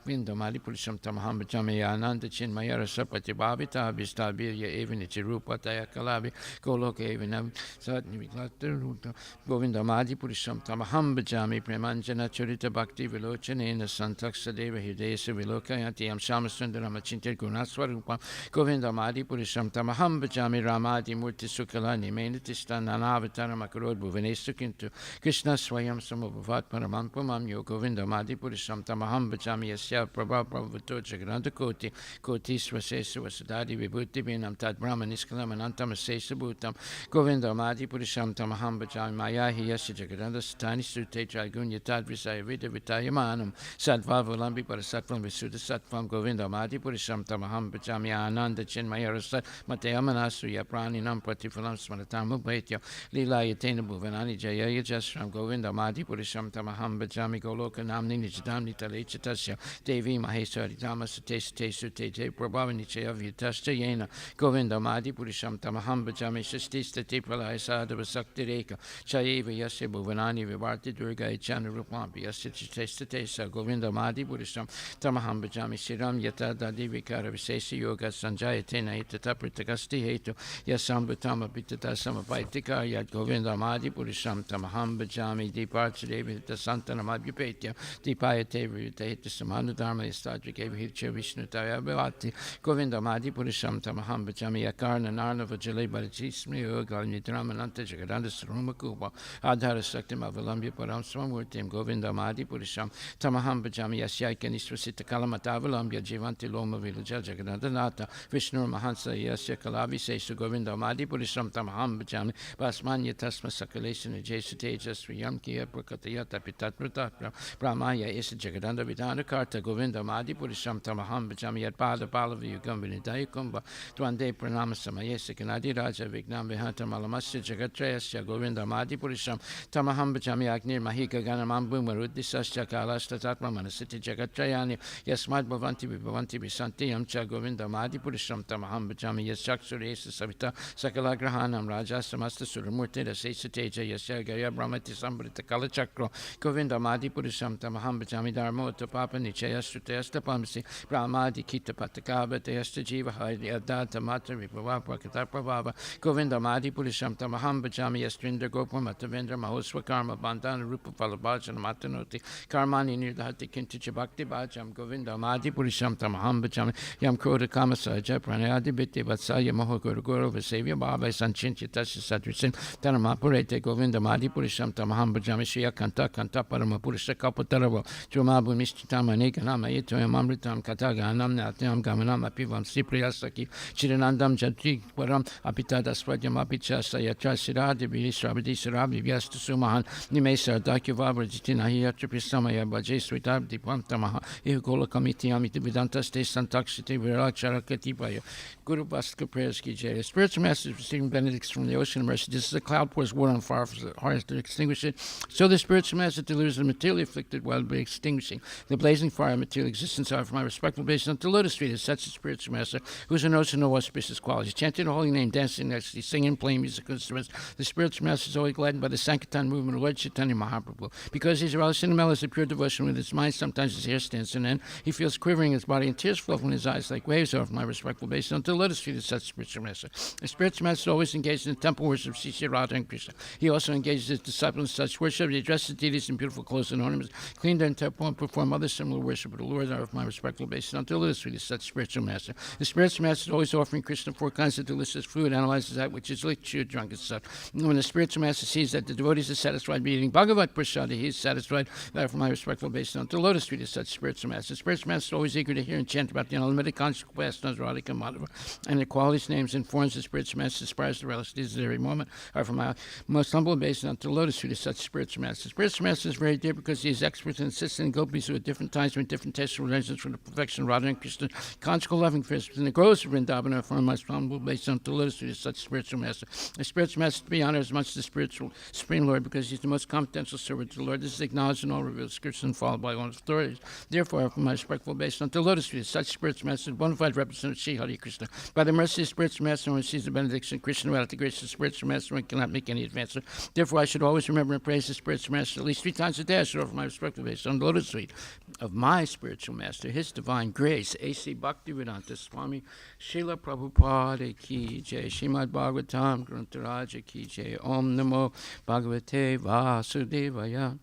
Vinda Madi Purisham Tamaham Bhajami Ananda Chinmayara Sapati Bhavita Abhistabirya Evinichi Rupa Taya Kalabi Goloka Evinam Satni Viklata Govinda Madi Purisham Tamaham Bhajami Premanjana Charita Bhakti Vilochanena Santaksa Deva Hidesa Vilokayanti Am Shamasundaram Achintir Gunaswarupa Govinda Madi Purisham Tamaham Bhajami Ramadi Murti Sukalani Menitista Nanavatar Makarod Bhuvanesu Kintu Krishna Swayam Samabhavat Paramam Pumam Yo Govinda Madi Purisham Tamaham Bhajami Yasya Prabha Prabhuto Jagranta Koti Koti Swasesa Vasadadi Vibhuti Binam Tat Brahmaniskalam Anantam Asesa Bhutam Govinda Madi Purisham Tamaham Bhajami Maya Hiyasya Jagranta Stani Sute Tragunya Tad Visaya Vida Vitayamanam Sadva Volambi Parasatvam Visuddha Satvam Govinda Madi Purisham Tamaham Bhajami Ananda Chinmaya Rasat Matayamanasu Yapraninam Pratifalam Smaratam Ubhaitya Lila Yatena Bhuvanani Jaya Yajasram Govinda Madi Purisham Tamaham Bhajami Goloka Namni Nijadamni Talechatasya Devi Maheswari Tamasate Sute Sute Te Prabhavani Chaya Vyatashta Yena Govinda Madi Purisham Tamaham Bhajami Shastista Te Pralaya Sadhava Sakti Reka Chayeva Yasya Bhuvanani Vivarti Durga Echana Rupampi Yasya Chitesta Tesa Govinda Madi Purisham Tamaham Bhajami Siram Yata Dadi Vikara Visesa Yoga Sanjaya Tena Itata Pritagasti Hetu Yasam Bhatama Pitata Samapaitika Yad Govinda Madi Purisham Tamaham Bhajami Deeparchadevi Hita Santana Madhyupetya Deepayate Vrita Hita Samanu Dharma Yastadri Hircha Vishnu Taya Bhavati Govinda Madi Purisham Tamaham Bhajami Akarna Narnava Jale Barachismi Yoga Nidramananta Jagadanda Saruma Kuba Adhara Saktim Avalambya Param Swamurtim Govinda Madi Purisham Tamaham Bhajami Yasyaika Niswasita Kalamata Avalambya Jivanti Loma Vilaja Jagadanda Nata Vishnu Mahansa Yasya Kalavi Sesu Govinda Madi Purisham Tamaham Bhajami Basmanya Tasma Sakalesana Jesu Tejas Sriyamkiya Prakatayata Pitat Pratapra Brahmaya Isa Jagadanda Vidana Karta Govinda Madi Purisham Purisham Tamaham Bajami Yat Pada Balavi Gambini Daikumba Twande Pranamasama Yesikanadi Raja Vignam Vihanta Malamasya Jagatrayasya Govinda Madi Purisham Tamaham Bajami Agnir Mahika Ganamambu Marudisasya Kalasta Tatma Manasiti Jagatrayani Yasmad Bhavanti Bisanti Yamcha Govinda Madi Purisham Tamaham Bajami Yasaksuri Savita Sakalagrahanam Raja Samasta Suramurti Sateja Yasya Gaya Brahmati Sambrita Kala Chakro Govinda Madi Purisham Tamaham Bajami Dharmo Papa Nichaya Sutesta Pamsi Brahmadi Kita Patakaba Testa Jiva Haidi Adata Mata Ripava Prakata Pravava Govinda Madi Purisham Tamaham Bajami Yastrinda Gopam Matavendra Mahoswa Karma Bandana Rupa Falabhajan Matanoti Karmani Nirdhati Kinticha Bhakti Bhajam Govinda Madi Purisham Tamaham Bajami Yam Kroda Kamasaja Pranayadi Biti Vatsaya Mohoguru Guru Vasavya Bhava Sanchinchi Tashi Sadrisin Tanamapurete Govinda Madi Purisham Tamaham Bajami Shia Kanta Kanta Paramapurusha Kapatarava Jumabu Mishtama Nikanama Yitoyam Amritam Kataga Anam Natyam Gamanam Apivam Sipriyasaki Chiranandam Jatri Param Apitada Swadhyam Apichasa Yatra Siradi Virishrabdi Sirabi Vyasta Sumahan Nimesa Dakyavabra Jitina Hiyatripisamaya Bhaje Switabdi Pantamaha Ihukola Kamiti Amiti Vedanta Ste Santakshiti Virachara Katipaya Guru Bastka prayers ki jai. Spiritual masters receiving benedicts from the ocean of mercy. Just as a cloud pours water on fire for the heart to extinguish it, so the spiritual master delivers the materially afflicted while be extinguishing the blazing fire of material existence. Are for my respectful basis unto Lotus Street is such a spiritual master who is a notion no auspicious qualities, chanting the holy name, dancing in ecstasy, singing, playing musical instruments. The spiritual master is always gladdened by the Sankirtan movement of Lord Chaitanya Mahaprabhu. Because he's relishing the melodies of pure devotion with his mind, sometimes his hair stands on end. He feels quivering in his body and tears flow from his eyes like waves. Are for my respectful basis unto Lotus Street is such a spiritual master. The spiritual master is always engaged in the temple worship of Sri Radha and Krishna. He also engages his disciples in such worship. He dresses deities in beautiful clothes and ornaments, clean their temple, and perform other similar worship of the Lord. Are of my respectful basis unto Lotus Street is such a spiritual master. The spiritual master is always offering Krishna 4 kinds of delicious food, analyzes that which is lit, chewed, drunk, and such. When the spiritual master sees that the devotees are satisfied by eating Bhagavat Prasada, he is satisfied. That from my respectful basis unto Lotus Street is such a spiritual master. The spiritual master is always eager to hear and chant about the unlimited conscious pastimes of Radhika and Madhava, and the qualities, names, and forms the spiritual master aspires to relish these at every moment. Are from my most humble basis unto Lotus Street is such a spiritual master. The spiritual master is very dear because he is expert in assisting gopis who at different times with different tastes and religions from the perfection of Radha and Krishna, conjugal loving affairs within the groves of Vrindavan. Are from my most humble basis unto Lotus Street is such a spiritual master. The spiritual master to be honored as much as the spiritual Supreme Lord because he's the most confidential servant to the Lord. This is acknowledged in all revealed scriptures and followed by all authorities. Therefore, from my respectful basis unto Lotus Street is such a spiritual master, bona fide representative of Sri Hare Krishna. By the mercy of the spiritual master, one receives the benediction of Krishna. Without the grace of the spiritual master, one cannot make any advance. Therefore, I should always remember and praise the spiritual master at least 3 times a day. I should offer my respectful basis on the Lotus Street of my spiritual master, his divine grace. A.C. Bhaktivedanta Swami Srila Prabhupada ki jai. Srimad Bhagavatam Gruntharaja ki jai. Om Namo Bhagavate Vasudevaya.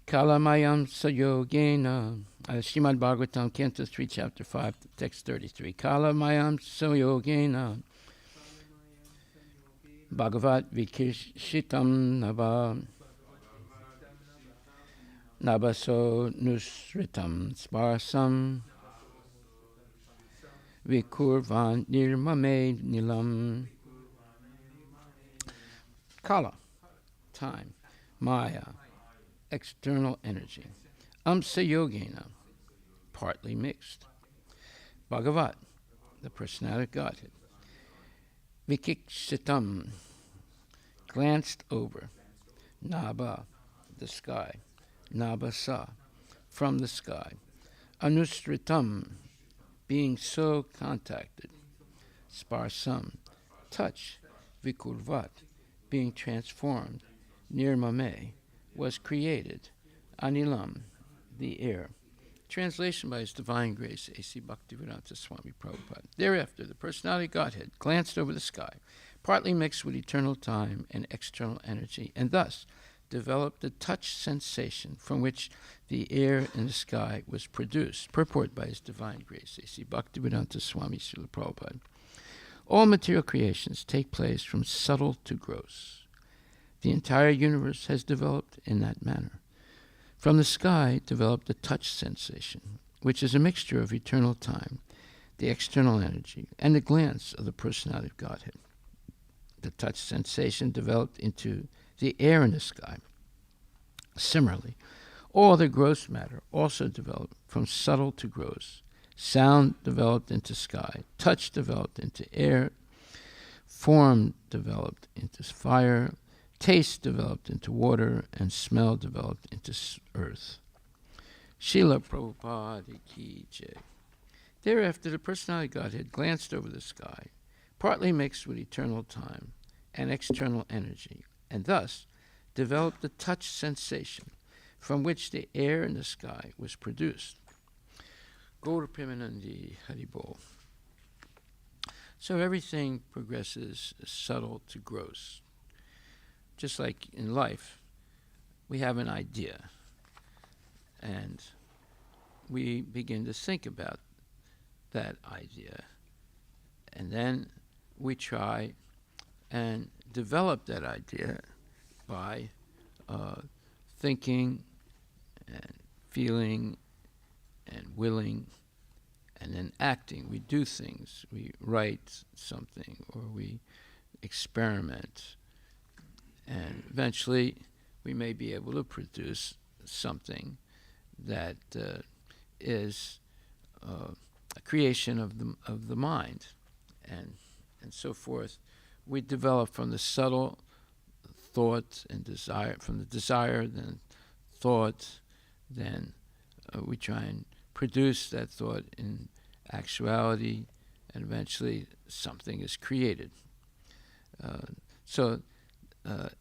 Kalamayam Sayogena. Srimad Bhagavatam, Canto 3, Chapter 5, Text 33. Kalamayam Sayogena. Bhagavat Vikishitam Nava. Nabaso Nusritam Sparsam. Vikurvan Nirmame Nilam. Kala, time. Maya, external energy. Amsa Yogena, partly mixed. Bhagavat, the personality of Godhead. Vikikshitam, glanced over. Naba, the sky. Nabasa, from the sky. Anustritam, being so contacted. Sparsam, touch. Vikurvat, being transformed. Nirmame, was created. Anilam, the air. Translation by His Divine Grace, A.C. Bhaktivedanta Swami Prabhupada. Thereafter, the personality of Godhead glanced over the sky, partly mixed with eternal time and external energy, and thus developed the touch sensation from which the air in the sky was produced. Purport by His Divine Grace, A.C. Bhaktivedanta Swami Srila Prabhupada. All material creations take place from subtle to gross. The entire universe has developed in that manner. From the sky developed the touch sensation, which is a mixture of eternal time, the external energy, and the glance of the personality of Godhead. The touch sensation developed into the air in the sky. Similarly, All the gross matter also developed from subtle to gross. Sound developed into sky, touch developed into air, form developed into fire, taste developed into water, and smell developed into earth. Srila Prabhupada Ki Jai. Thereafter, the personality Godhead glanced over the sky, partly mixed with eternal time and external energy, and thus developed the touch sensation from which the air in the sky was produced. Gaura Premanandi Haribol. So everything progresses subtle to gross. Just like in life, we have an idea, and we begin to think about that idea, and then we try and develop that idea by thinking and feeling and willing and then acting. We do things. We write something or we experiment. And eventually we may be able to produce something that is a creation of the mind and so forth. We develop from the subtle thought and desire, from the desire, then thought, then we try and produce that thought in actuality, and eventually something is created. So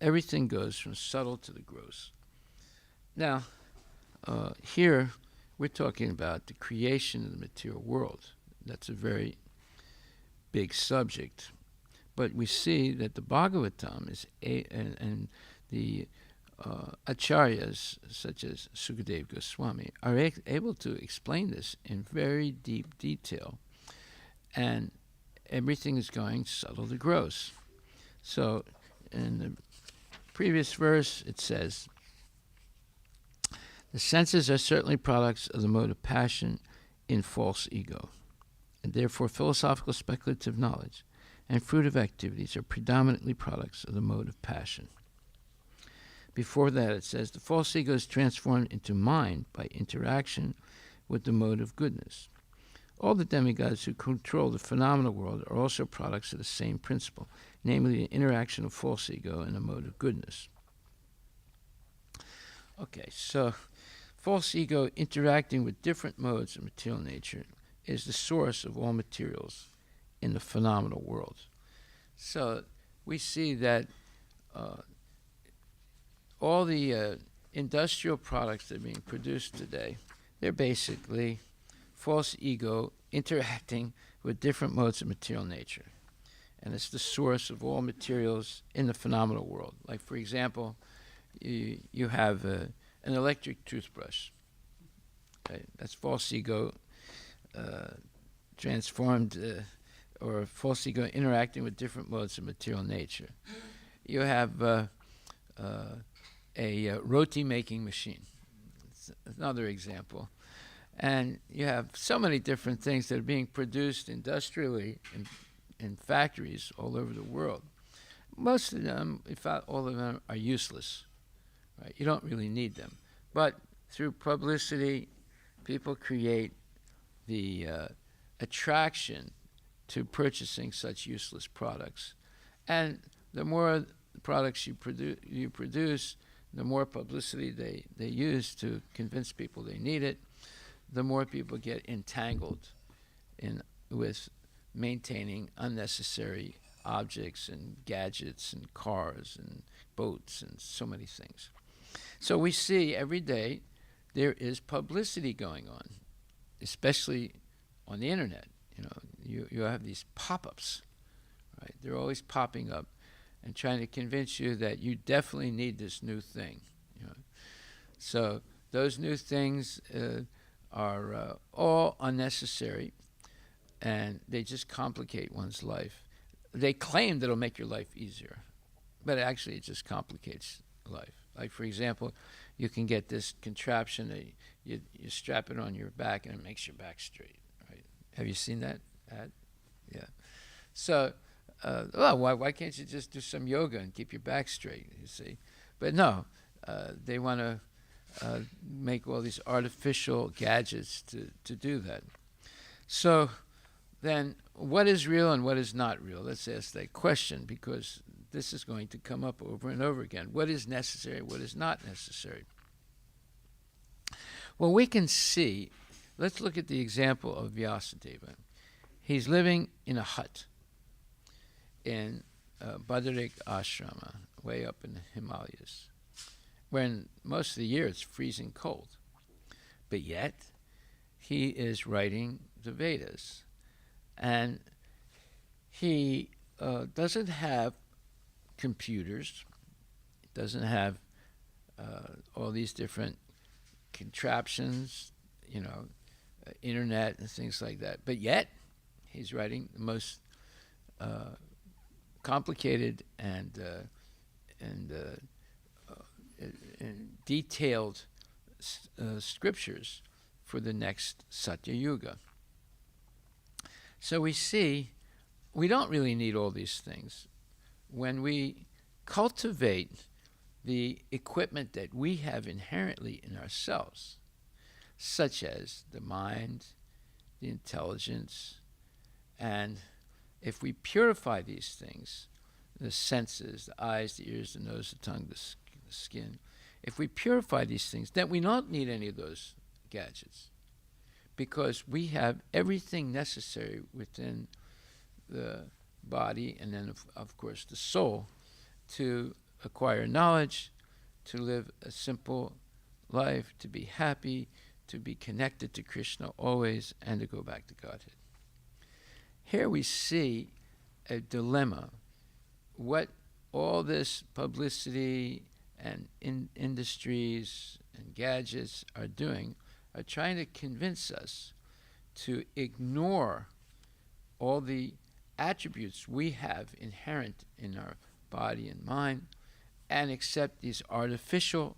everything goes from subtle to the gross. Now, here we're talking about the creation of the material world. That's a very big subject. But we see that the Bhagavatam is and the acharyas such as Sukadeva Goswami are able to explain this in very deep detail, and everything is going subtle to gross. So in the previous verse it says, the senses are certainly products of the mode of passion in false ego, and therefore philosophical speculative knowledge and fruitive activities are predominantly products of the mode of passion. Before that it says, the false ego is transformed into mind by interaction with the mode of goodness. All the demigods who control the phenomenal world are also products of the same principle, namely the interaction of false ego and the mode of goodness. Okay, so false ego interacting with different modes of material nature is the source of all materials in the phenomenal world. So we see that all the industrial products that are being produced today, they're basically false ego interacting with different modes of material nature. And it's the source of all materials in the phenomenal world. Like, for example, you have an electric toothbrush. Right? That's false ego transformed, or false ego interacting with different modes of material nature. You have a roti making machine. It's another example. And you have so many different things that are being produced industrially in factories all over the world. Most of them, in fact, all of them are useless. Right? You don't really need them. But through publicity, people create the attraction to purchasing such useless products. And the more products you produce, the more publicity they use to convince people they need it, the more people get entangled with maintaining unnecessary objects and gadgets and cars and boats and so many things. So we see every day there is publicity going on, especially on the internet. You have these pop-ups, right? They're always popping up and trying to convince you that you definitely need this new thing. So those new things are all unnecessary, and they just complicate one's life. They claim that it'll make your life easier, but actually it just complicates life. Like, for example, you can get this contraption that you strap it on your back and it makes your back straight. Right? Have you seen that ad? Yeah. So, why can't you just do some yoga and keep your back straight, you see? But no, they want to make all these artificial gadgets to do that. So then, what is real and what is not real? Let's ask that question, because this is going to come up over and over again. What is necessary? What is not necessary? Well, we can see, let's look at the example of Vyasadeva. He's living in a hut in Badarik Ashrama, way up in the Himalayas, when most of the year it's freezing cold. But yet, he is writing the Vedas. And he doesn't have computers, doesn't have all these different contraptions, internet and things like that. But yet, he's writing the most complicated and detailed scriptures for the next Satya Yuga. So we see we don't really need all these things. When we cultivate the equipment that we have inherently in ourselves, such as the mind, the intelligence, and if we purify these things, the senses, the eyes, the ears, the nose, the tongue, the skin, if we purify these things, then we don't need any of those gadgets, because we have everything necessary within the body and then, of course, the soul to acquire knowledge, to live a simple life, to be happy, to be connected to Krishna always, and to go back to Godhead. Here we see a dilemma. What all this publicity and industries and gadgets are doing are trying to convince us to ignore all the attributes we have inherent in our body and mind and accept these artificial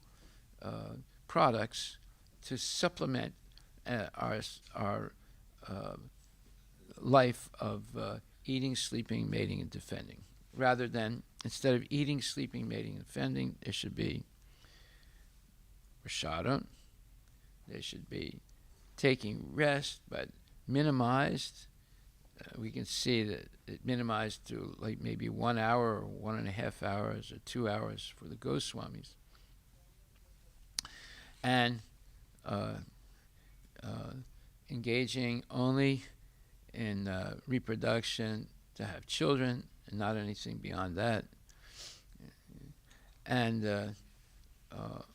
products to supplement our life of eating, sleeping, mating, and defending. Rather than, instead of eating, sleeping, mating, and defending, there should be prasadam. They should be taking rest, but minimized. We can see that it minimized to like maybe 1 hour or 1.5 hours or 2 hours for the Goswamis. And engaging only in reproduction to have children and not anything beyond that. And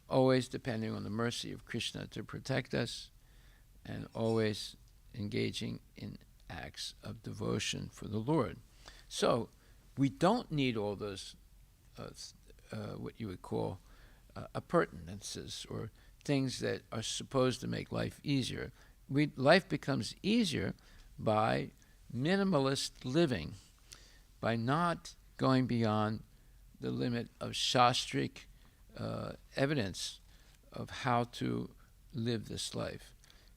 always depending on the mercy of Krishna to protect us, and always engaging in acts of devotion for the Lord. So we don't need all those what you would call appurtenances or things that are supposed to make life easier. Life becomes easier by minimalist living, by not going beyond the limit of shastric evidence of how to live this life.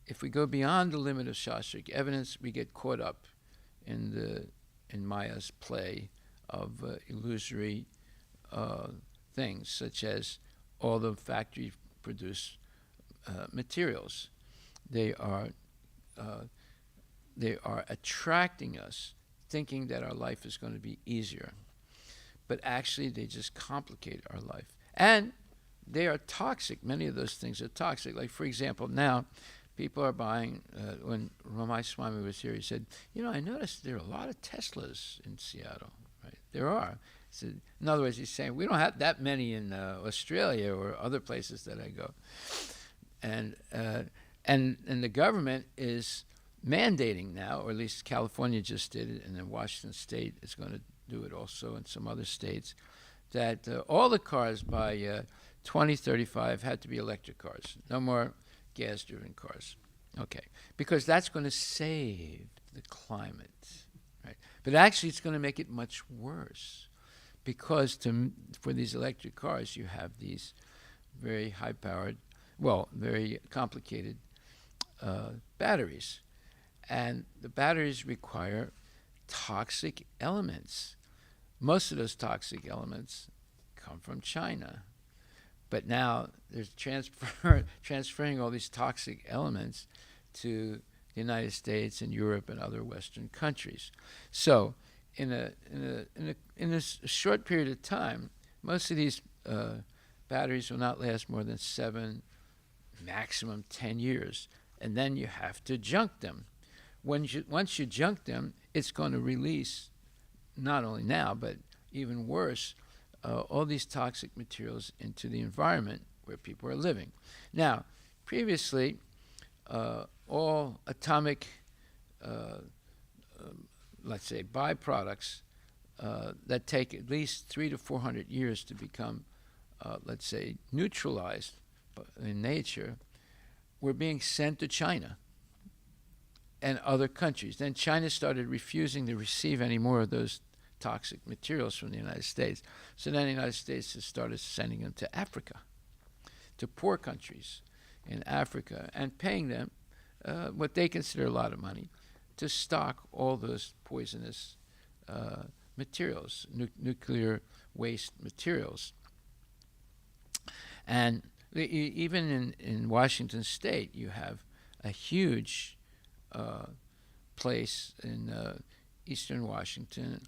If we go beyond the limit of shastric evidence, we get caught up in Maya's play of illusory things, such as all the factory-produced materials. They are attracting us, thinking that our life is going to be easier. But actually, they just complicate our life. And they are toxic. Many of those things are toxic. Like, for example, now, people are buying, when Ramai Swami was here, he said, I noticed there are a lot of Teslas in Seattle. Right? There are. So, in other words, he's saying, we don't have that many in Australia or other places that I go. And the government is mandating now, or at least California just did it, and then Washington State is going to do it also, and some other states, that all the cars by 2035 had to be electric cars. No more gas-driven cars. Okay. Because that's going to save the climate. Right? But actually, it's going to make it much worse. Because for these electric cars, you have these very high-powered, very complicated batteries. And the batteries require toxic elements. Most of those toxic elements come from China. But now there's transferring all these toxic elements to the United States and Europe and other Western countries. So in a short period of time, most of these batteries will not last more than 7, maximum 10 years. And then you have to junk them. Once you junk them, it's going to release, not only now, but even worse, all these toxic materials into the environment where people are living. Now, previously, all atomic, let's say, byproducts that take at least 300 to 400 years to become, let's say, neutralized in nature, were being sent to China and other countries. Then China started refusing to receive any more of those toxic materials from the United States. So then the United States has started sending them to Africa, to poor countries in Africa, and paying them what they consider a lot of money to stock all those poisonous materials, nuclear waste materials. And even in Washington State, you have a huge place in eastern Washington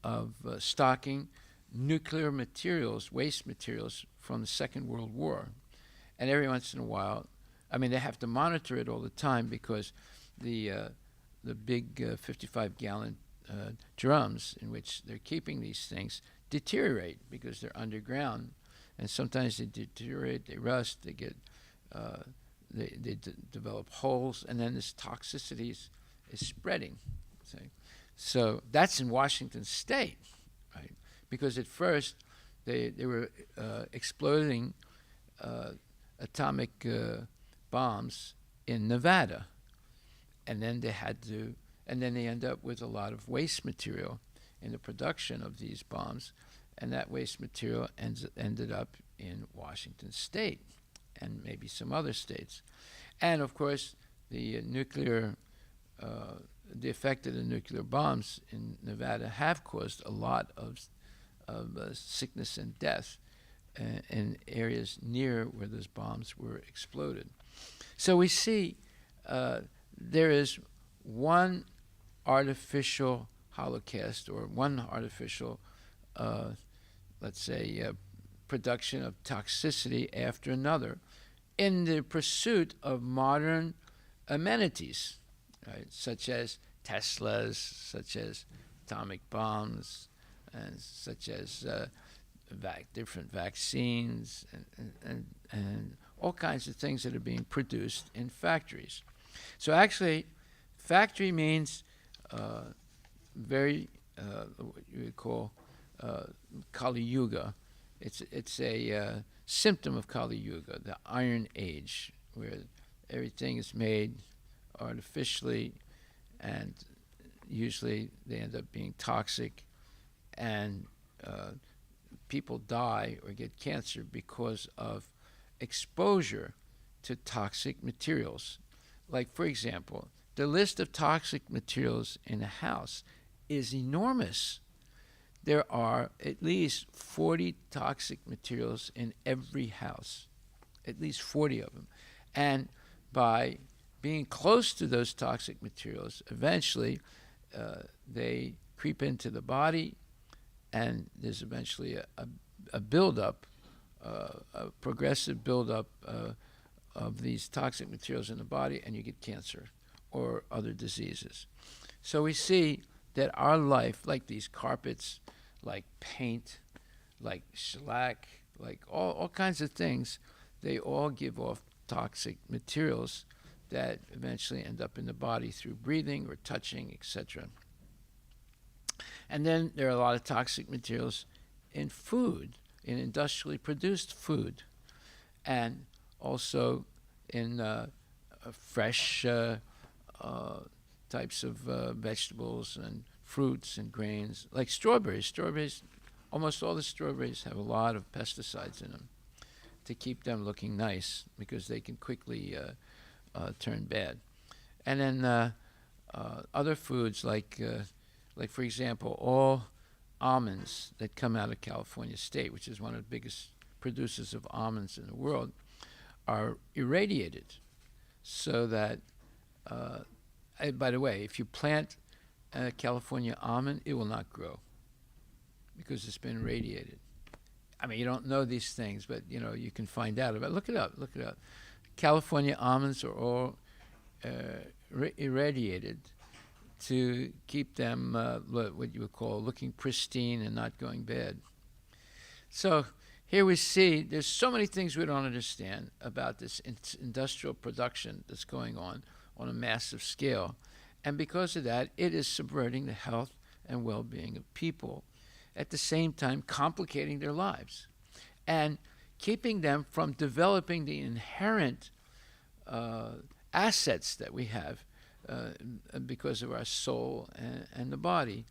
of stocking nuclear materials, waste materials from the Second World War. And every once in a while, I mean, they have to monitor it all the time because the big 55-gallon drums in which they're keeping these things deteriorate because they're underground, and sometimes they deteriorate, they rust, they get they develop holes, and then this toxicity is spreading. So that's in Washington State, right? Because at first they were exploding atomic bombs in Nevada, and then they end up with a lot of waste material in the production of these bombs, and that waste material ended up in Washington State and maybe some other states. And of course, the effect of the nuclear bombs in Nevada have caused a lot of sickness and death in areas near where those bombs were exploded. So we see there is one artificial holocaust, or one artificial, let's say, production of toxicity after another in the pursuit of modern amenities, right? Such as Teslas, such as atomic bombs, and such as different vaccines, and all kinds of things that are being produced in factories. So actually, factory means very what you would call Kali Yuga. It's a symptom of Kali Yuga, the Iron Age, where everything is made artificially, and usually they end up being toxic, and people die or get cancer because of exposure to toxic materials. Like, for example, the list of toxic materials in a house is enormous. There are at least 40 toxic materials in every house, at least 40 of them. And by being close to those toxic materials, eventually they creep into the body, and there's eventually a buildup, a progressive buildup of these toxic materials in the body, and you get cancer or other diseases. So we see that our life, like these carpets, like paint, like shellac, like all kinds of things, they all give off toxic materials that eventually end up in the body through breathing or touching, etc. And then there are a lot of toxic materials in food, in industrially produced food, and also in fresh types of vegetables and fruits and grains, like strawberries. Strawberries, almost all the strawberries have a lot of pesticides in them to keep them looking nice, because they can quickly turn bad. And then other foods like for example, all almonds that come out of California State, which is one of the biggest producers of almonds in the world are irradiated, so that, by the way, if you plant a California almond, it will not grow because it's been irradiated. I mean, you don't know these things, but you can find out about it. Look it up. California almonds are all irradiated to keep them what you would call looking pristine and not going bad. So here we see there's so many things we don't understand about this industrial production that's going on a massive scale. And because of that, it is subverting the health and well-being of people, at the same time complicating their lives and keeping them from developing the inherent assets that we have because of our soul and the body.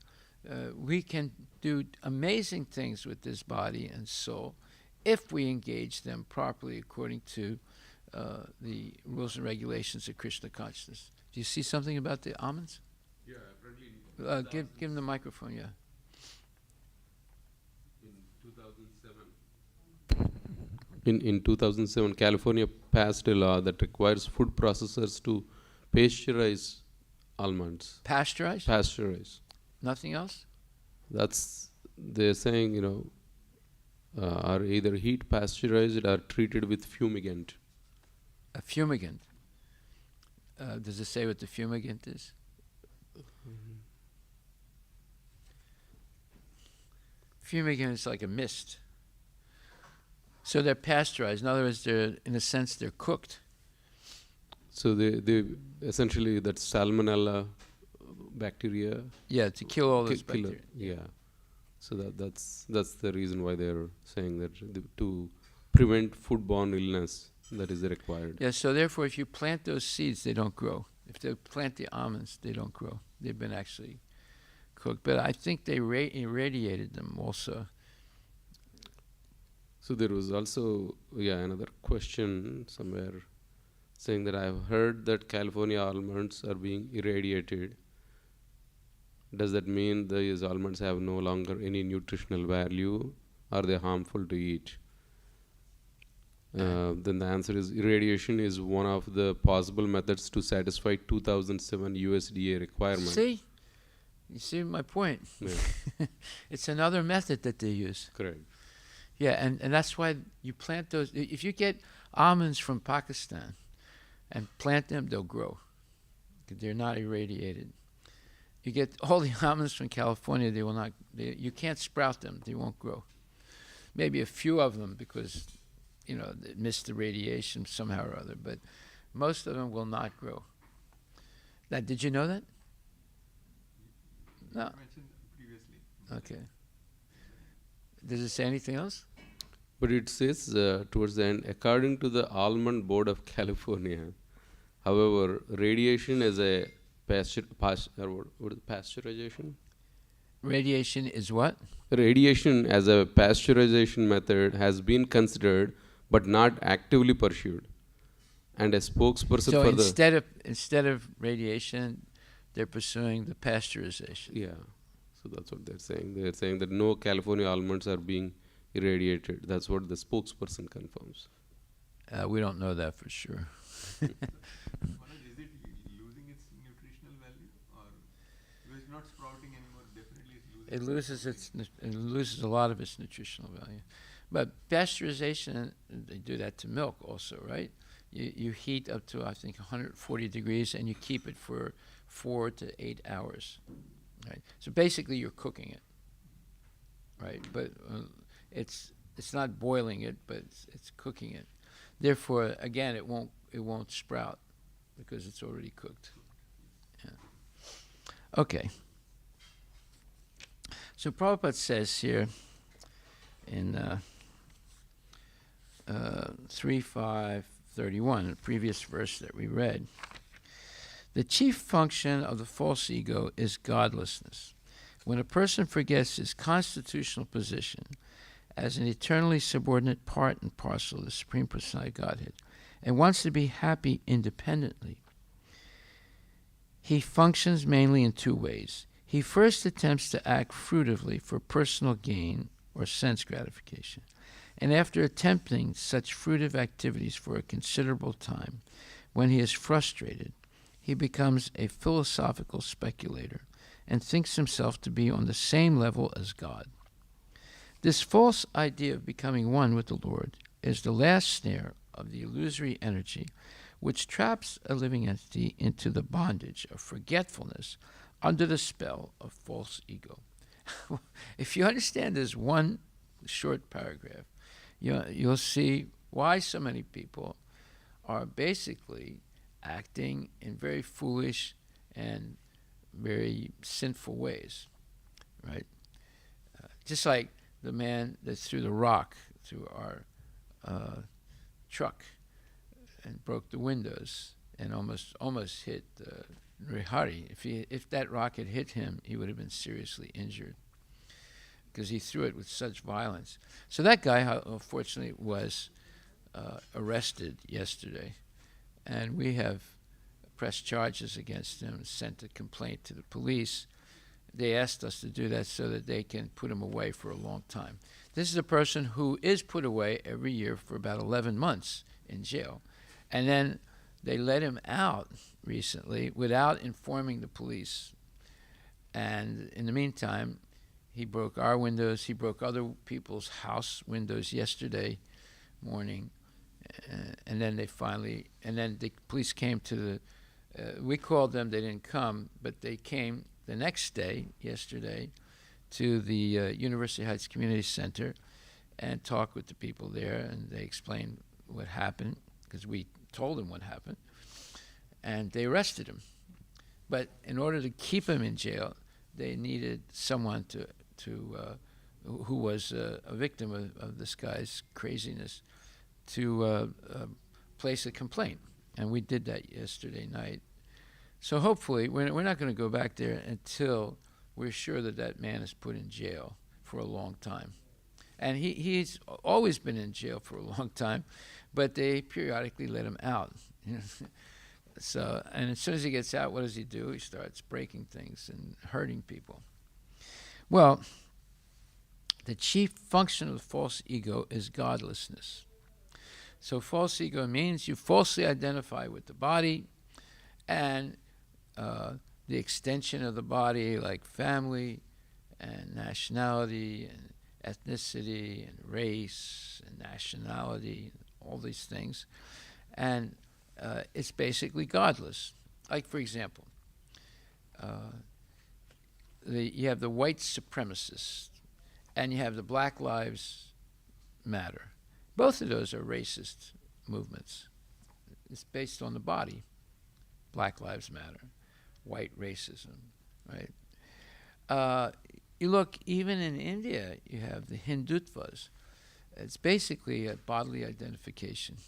We can do amazing things with this body and soul if we engage them properly according to the rules and regulations of Krishna consciousness. Do you see something about the almonds? Yeah, apparently. Give him the microphone, yeah. In 2007, California passed a law that requires food processors to pasteurize almonds. Pasteurize? Pasteurize. Nothing else? They're saying, are either heat pasteurized or treated with fumigant. A fumigant. Does it say what the fumigant is? Fumigant is like a mist. So they're pasteurized. In other words, in a sense, they're cooked. So they essentially, that salmonella bacteria. Yeah, to kill all those killer. bacteria. Yeah. So that's the reason why they're saying that to prevent foodborne illness, that is required. Yeah, so therefore, if you plant those seeds, they don't grow. If they plant the almonds, they don't grow. They've been actually cooked. But I think they irradiated them also. So there was also, another question somewhere saying that I've heard that California almonds are being irradiated. Does that mean these almonds have no longer any nutritional value? Are they harmful to eat? Then the answer is irradiation is one of the possible methods to satisfy 2007 USDA requirement. See? You see my point? Yeah. It's another method that they use. Correct. Yeah, and that's why you plant those. If you get almonds from Pakistan and plant them, they'll grow. They're not irradiated. You get all the almonds from California, they will not. You can't sprout them; they won't grow. Maybe a few of them because, they missed the radiation somehow or other. But most of them will not grow. Now, did you know that? No. Mentioned previously. Okay. Does it say anything else? But it says towards the end, according to the Almond Board of California, however, radiation as a pasteurization? Radiation is what? Radiation as a pasteurization method has been considered but not actively pursued. And a spokesperson So for instead of radiation, they're pursuing the pasteurization. Yeah. So that's what they're saying. They're saying that no California almonds are being irradiated. That's what the spokesperson confirms. We don't know that for sure. Is it losing its nutritional value, or because it's not sprouting anymore? Definitely, it's losing. It loses a lot of its nutritional value. But pasteurization, they do that to milk also, right? You heat up to, I think, 140 degrees, and you keep it for 4 to 8 hours. Right. So basically, you're cooking it, right? But it's not boiling it, but it's cooking it. Therefore, again, it won't sprout because it's already cooked. Yeah. Okay. So Prabhupada says here in 3.5.31, the previous verse that we read. The chief function of the false ego is godlessness. When a person forgets his constitutional position as an eternally subordinate part and parcel of the Supreme Personality Godhead and wants to be happy independently, he functions mainly in two ways. He first attempts to act fruitively for personal gain or sense gratification, And after attempting such fruitive activities for a considerable time, when he is frustrated, he becomes a philosophical speculator and thinks himself to be on the same level as God. This false idea of becoming one with the Lord is the last snare of the illusory energy which traps a living entity into the bondage of forgetfulness under the spell of false ego. If you understand this one short paragraph, you'll see why so many people are basically acting in very foolish and very sinful ways, right? Just like the man that threw the rock through our truck and broke the windows and almost hit Rihari. If that rock had hit him, he would have been seriously injured because he threw it with such violence. So that guy, unfortunately, was arrested yesterday, and we have pressed charges against him, sent a complaint to the police. They asked us to do that so that they can put him away for a long time. This is a person who is put away every year for about 11 months in jail. And then they let him out recently without informing the police. And in the meantime, he broke our windows. He broke other people's house windows yesterday morning. And then the police came to the, we called them, they didn't come, but they came the next day, yesterday, to the University Heights Community Center and talked with the people there, and they explained what happened, because we told them what happened, and they arrested him. But in order to keep him in jail, they needed someone who was a victim of this guy's craziness to place a complaint, and we did that yesterday night. So hopefully, we're not going to go back there until we're sure that that man is put in jail for a long time. And he's always been in jail for a long time, but they periodically let him out. So, and as soon as he gets out, what does he do? He starts breaking things and hurting people. Well, the chief function of the false ego is godlessness. So false ego means you falsely identify with the body and the extension of the body, like family and nationality and ethnicity and race and nationality, all these things. And it's basically godless. Like, for example, you have the white supremacists and you have the Black Lives Matter. Both of those are racist movements. It's based on the body. Black Lives Matter, white racism, right? You look, even in India, you have the Hindutvas. It's basically a bodily identification.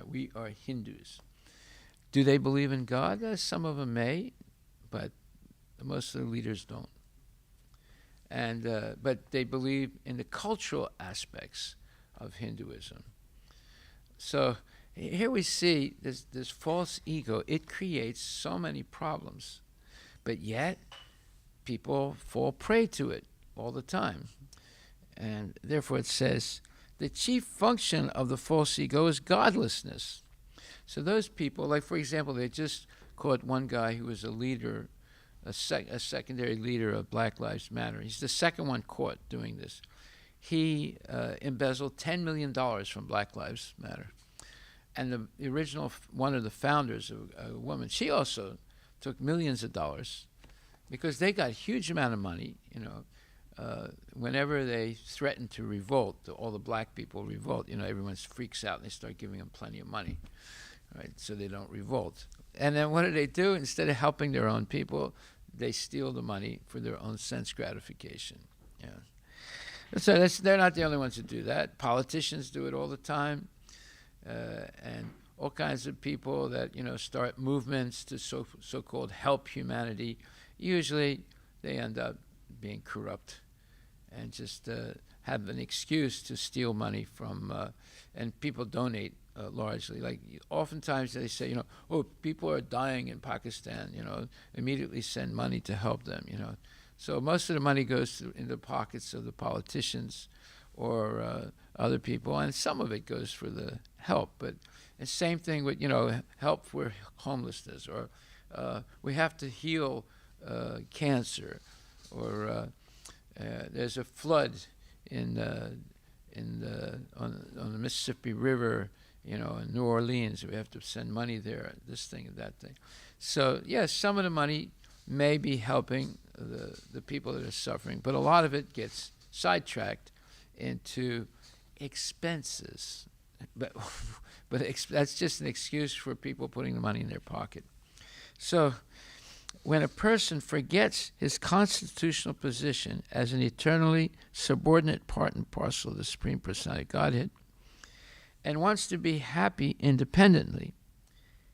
We are Hindus. Do they believe in God? Some of them may, but most of the leaders don't. And but they believe in the cultural aspects of Hinduism. So here we see this false ego. It creates so many problems, but yet people fall prey to it all the time. And therefore it says, the chief function of the false ego is godlessness. So those people, like for example, they just caught one guy who was a leader, a secondary leader of Black Lives Matter. He's the second one caught doing this. He embezzled $10 million from Black Lives Matter. And the original, one of the founders, a woman, she also took millions of dollars because they got a huge amount of money, whenever they threaten to revolt, all the black people revolt, everyone freaks out and they start giving them plenty of money, right? So they don't revolt. And then what do? Instead of helping their own people, they steal the money for their own sense gratification. Yeah. So they're not the only ones who do that. Politicians do it all the time. And all kinds of people that, start movements to so-called help humanity. Usually they end up being corrupt and just have an excuse to steal money from, and people donate largely. Like oftentimes they say, people are dying in Pakistan, immediately send money to help them, So most of the money goes into the pockets of the politicians or other people, and some of it goes for the help. But the same thing with, help for homelessness, or we have to heal cancer, or there's a flood on the Mississippi River, in New Orleans. We have to send money there, this thing and that thing. So yes, some of the money may be helping the people that are suffering, but a lot of it gets sidetracked into expenses. But that's just an excuse for people putting the money in their pocket. So when a person forgets his constitutional position as an eternally subordinate part and parcel of the Supreme Personality of Godhead and wants to be happy independently,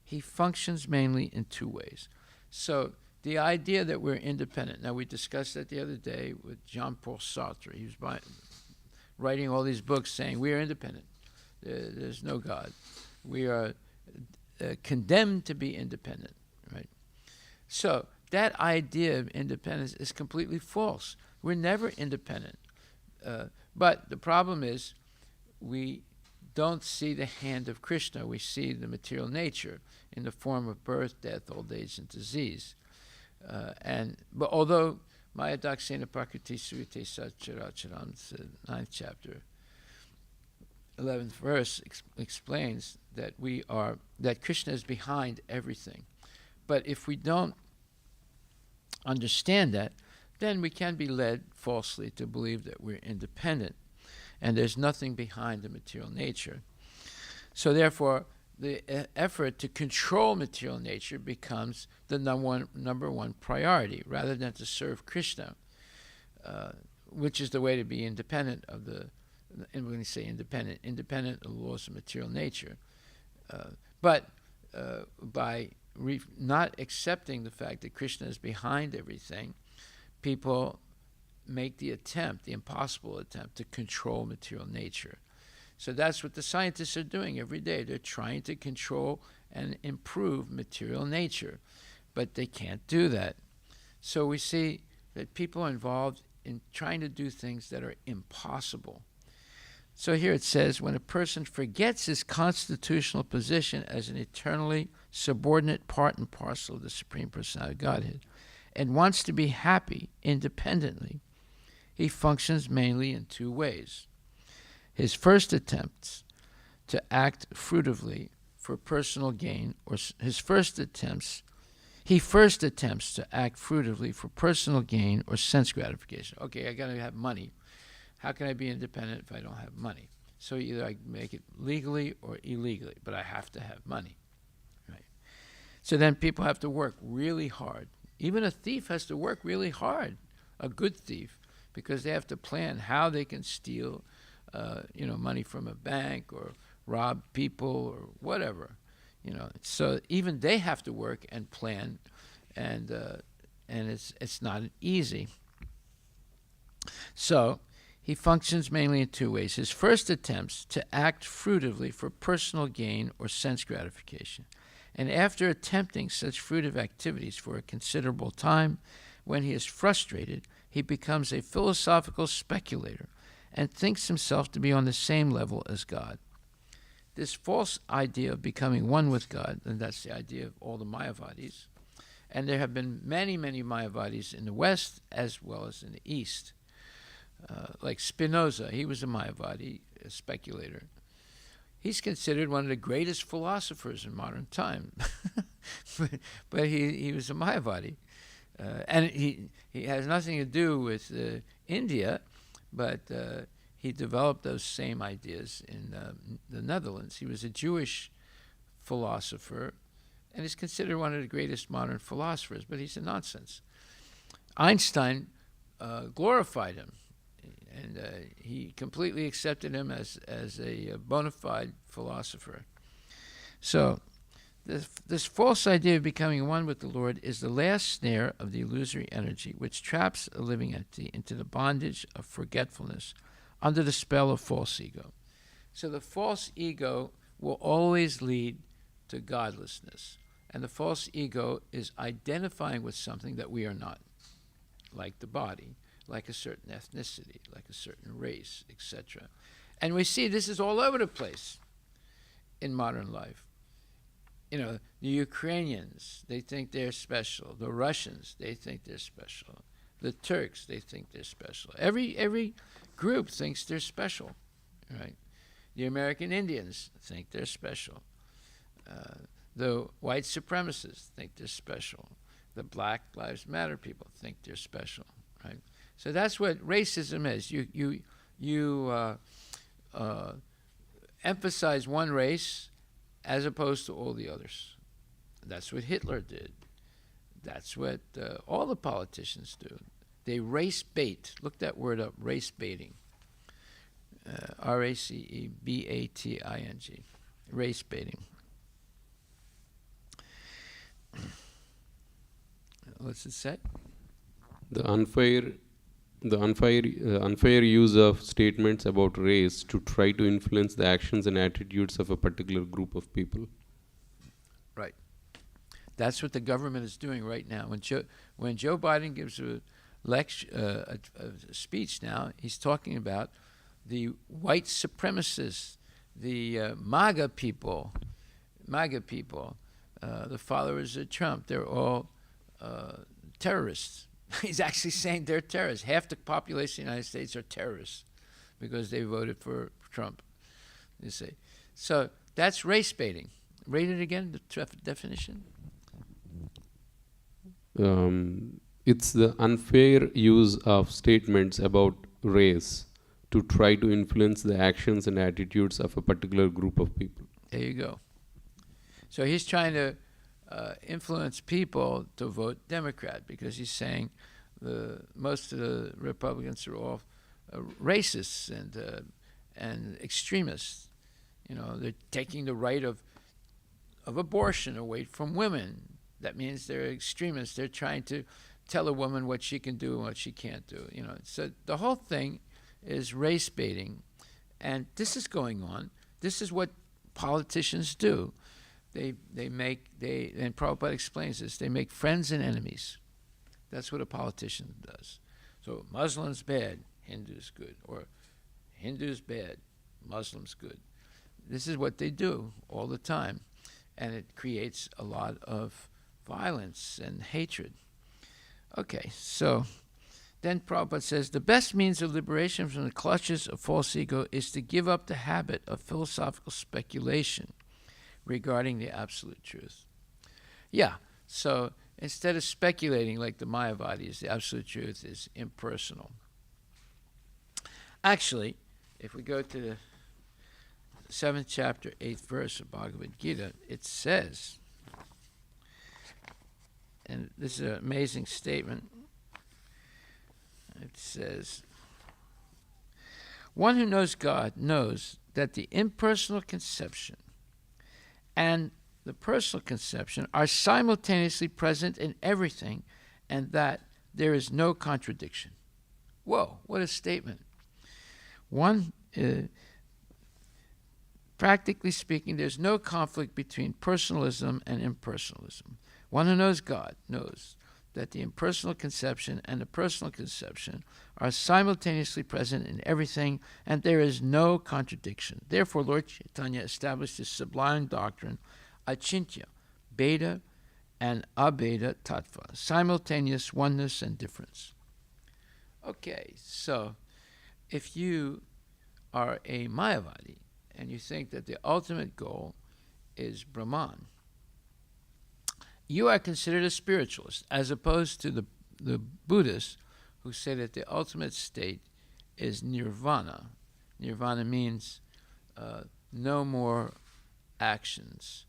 he functions mainly in two ways. So the idea that we're independent, now we discussed that the other day with Jean-Paul Sartre. He was writing all these books saying we are independent. There's no God. We are condemned to be independent, right? So that idea of independence is completely false. We're never independent. But the problem is we don't see the hand of Krishna. We see the material nature in the form of birth, death, old age, and disease. But although Maya Daksena Prakriti Suvite Satcharacharam, the 9th chapter, 11th verse explains that that Krishna is behind everything. But if we don't understand that, then we can be led falsely to believe that we're independent and there's nothing behind the material nature. So therefore, the effort to control material nature becomes the number one priority, rather than to serve Krishna, which is the way to be independent of and when you say independent of the laws of material nature. But by not accepting the fact that Krishna is behind everything, people make the impossible attempt to control material nature. So that's what the scientists are doing every day. They're trying to control and improve material nature, but they can't do that. So we see that people are involved in trying to do things that are impossible. So here it says, when a person forgets his constitutional position as an eternally subordinate part and parcel of the Supreme Personality of Godhead and wants to be happy independently, he functions mainly in two ways. His first attempts to act fruitively for personal gain, he first attempts to act fruitively for personal gain or sense gratification. Okay, I got to have money. How can I be independent if I don't have money? So either I make it legally or illegally, but I have to have money, right? So then people have to work really hard. Even a thief has to work really hard, a good thief, because they have to plan how they can steal money from a bank or rob people or whatever, So even they have to work and plan, and it's not easy. So he functions mainly in two ways. His first attempts to act fruitively for personal gain or sense gratification. And after attempting such fruitive activities for a considerable time, when he is frustrated, he becomes a philosophical speculator and thinks himself to be on the same level as God. This false idea of becoming one with God, and that's the idea of all the Mayavadis, and there have been many, many Mayavadis in the West as well as in the East. Like Spinoza, he was a Mayavadi, a speculator. He's considered one of the greatest philosophers in modern time, but he was a Mayavadi. And he has nothing to do with India, but he developed those same ideas in the Netherlands. He was a Jewish philosopher, and is considered one of the greatest modern philosophers, but he's a nonsense. Einstein glorified him, and he completely accepted him as a bona fide philosopher. So this false idea of becoming one with the Lord is the last snare of the illusory energy, which traps a living entity into the bondage of forgetfulness under the spell of false ego. So the false ego will always lead to godlessness. And the false ego is identifying with something that we are not, like the body, like a certain ethnicity, like a certain race, etc. And we see this is all over the place in modern life. The Ukrainians, they think they're special. The Russians, they think they're special. The Turks, they think they're special. Every group thinks they're special, right? The American Indians think they're special. The white supremacists think they're special. The Black Lives Matter people think they're special, right? So that's what racism is. You emphasize one race as opposed to all the others. That's what Hitler did. That's what all the politicians do. They race bait. Look that word up, race baiting. RACEBATING. Race baiting. What's it say? The unfair use of statements about race to try to influence the actions and attitudes of a particular group of people. Right. That's what the government is doing right now. When Joe Biden gives a speech now, he's talking about the white supremacists, the MAGA people, the followers of Trump. They're all terrorists. He's actually saying they're terrorists. Half the population of the United States are terrorists because they voted for Trump. You see. So that's race baiting. Read it again, the definition. It's the unfair use of statements about race to try to influence the actions and attitudes of a particular group of people. There you go. So he's trying to influence people to vote Democrat because he's saying most of the Republicans are all racists and extremists. They're taking the right of abortion away from women. That means they're extremists. They're trying to tell a woman what she can do and what she can't do. So the whole thing is race baiting, and this is going on. This is what politicians do. And Prabhupada explains this, they make friends and enemies. That's what a politician does. So Muslims bad, Hindus good, or Hindus bad, Muslims good. This is what they do all the time, and it creates a lot of violence and hatred. Okay, so then Prabhupada says, the best means of liberation from the clutches of false ego is to give up the habit of philosophical speculation regarding the absolute truth. Yeah, so instead of speculating like the Mayavadis, the absolute truth is impersonal. Actually, if we go to the 7th chapter, 8th verse of Bhagavad Gita, it says, and this is an amazing statement, it says, one who knows God knows that the impersonal conception and the personal conception are simultaneously present in everything, and that there is no contradiction. Whoa, what a statement. Practically speaking, there's no conflict between personalism and impersonalism. One who knows God knows that the impersonal conception and the personal conception are simultaneously present in everything, and there is no contradiction. Therefore, Lord Chaitanya established this sublime doctrine, Achintya, Beda and Abeda Tattva, simultaneous oneness and difference. Okay, so if you are a Mayavadi and you think that the ultimate goal is Brahman, you are considered a spiritualist, as opposed to the Buddhists who say that the ultimate state is nirvana. Nirvana means no more actions,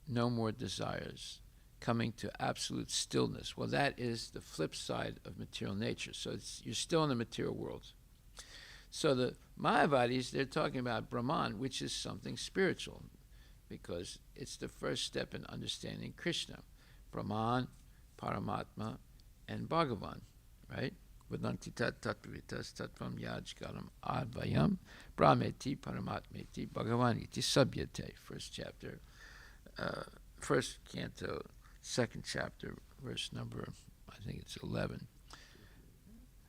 no more desires, coming to absolute stillness. Well, that is the flip side of material nature. So you're still in the material world. So the Mayavadis, they're talking about Brahman, which is something spiritual, because it's the first step in understanding Krishna. Brahman, Paramatma, and Bhagavan, right? Vedanti tat tattvavitas tattvam yajkaram advayam brahmeti paramatmeti Bhagavan iti sabhyate. First chapter, first canto, second chapter, verse number, I think it's 11.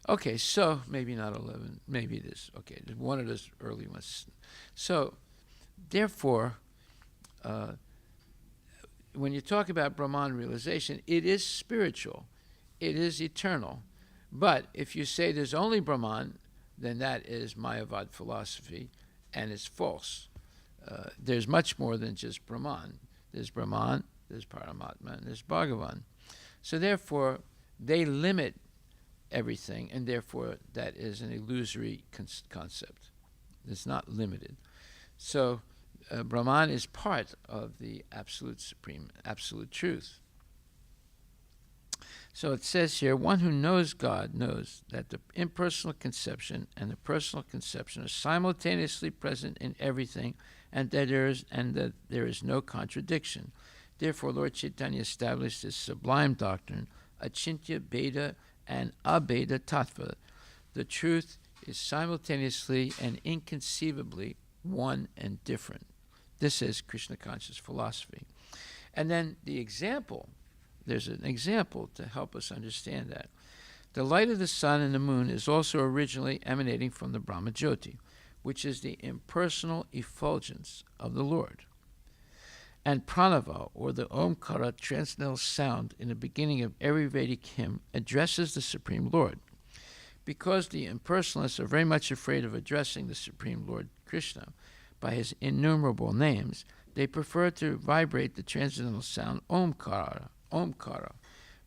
Okay, so maybe not 11, maybe it is. Okay, one of those early ones. So, therefore, when you talk about Brahman realization, it is spiritual, it is eternal. But if you say there's only Brahman, then that is Mayavad philosophy, and it's false. There's much more than just Brahman. There's Brahman, there's Paramatma, and there's Bhagavan. So therefore, they limit everything, and therefore that is an illusory concept. It's not limited. So Brahman is part of the absolute supreme, absolute truth. So it says here, one who knows God knows that the impersonal conception and the personal conception are simultaneously present in everything, and that there is no contradiction. Therefore, Lord Chaitanya established this sublime doctrine, Achintya Bheda and Abheda Tattva. The truth is simultaneously and inconceivably one and different. This is Krishna conscious philosophy. And then the example, there's an example to help us understand that. The light of the sun and the moon is also originally emanating from the Brahma Jyoti, which is the impersonal effulgence of the Lord. And pranava, or the Omkara transcendental sound in the beginning of every Vedic hymn, addresses the Supreme Lord. Because the impersonalists are very much afraid of addressing the Supreme Lord Krishna by his innumerable names, they prefer to vibrate the transcendental sound Omkara, Omkara.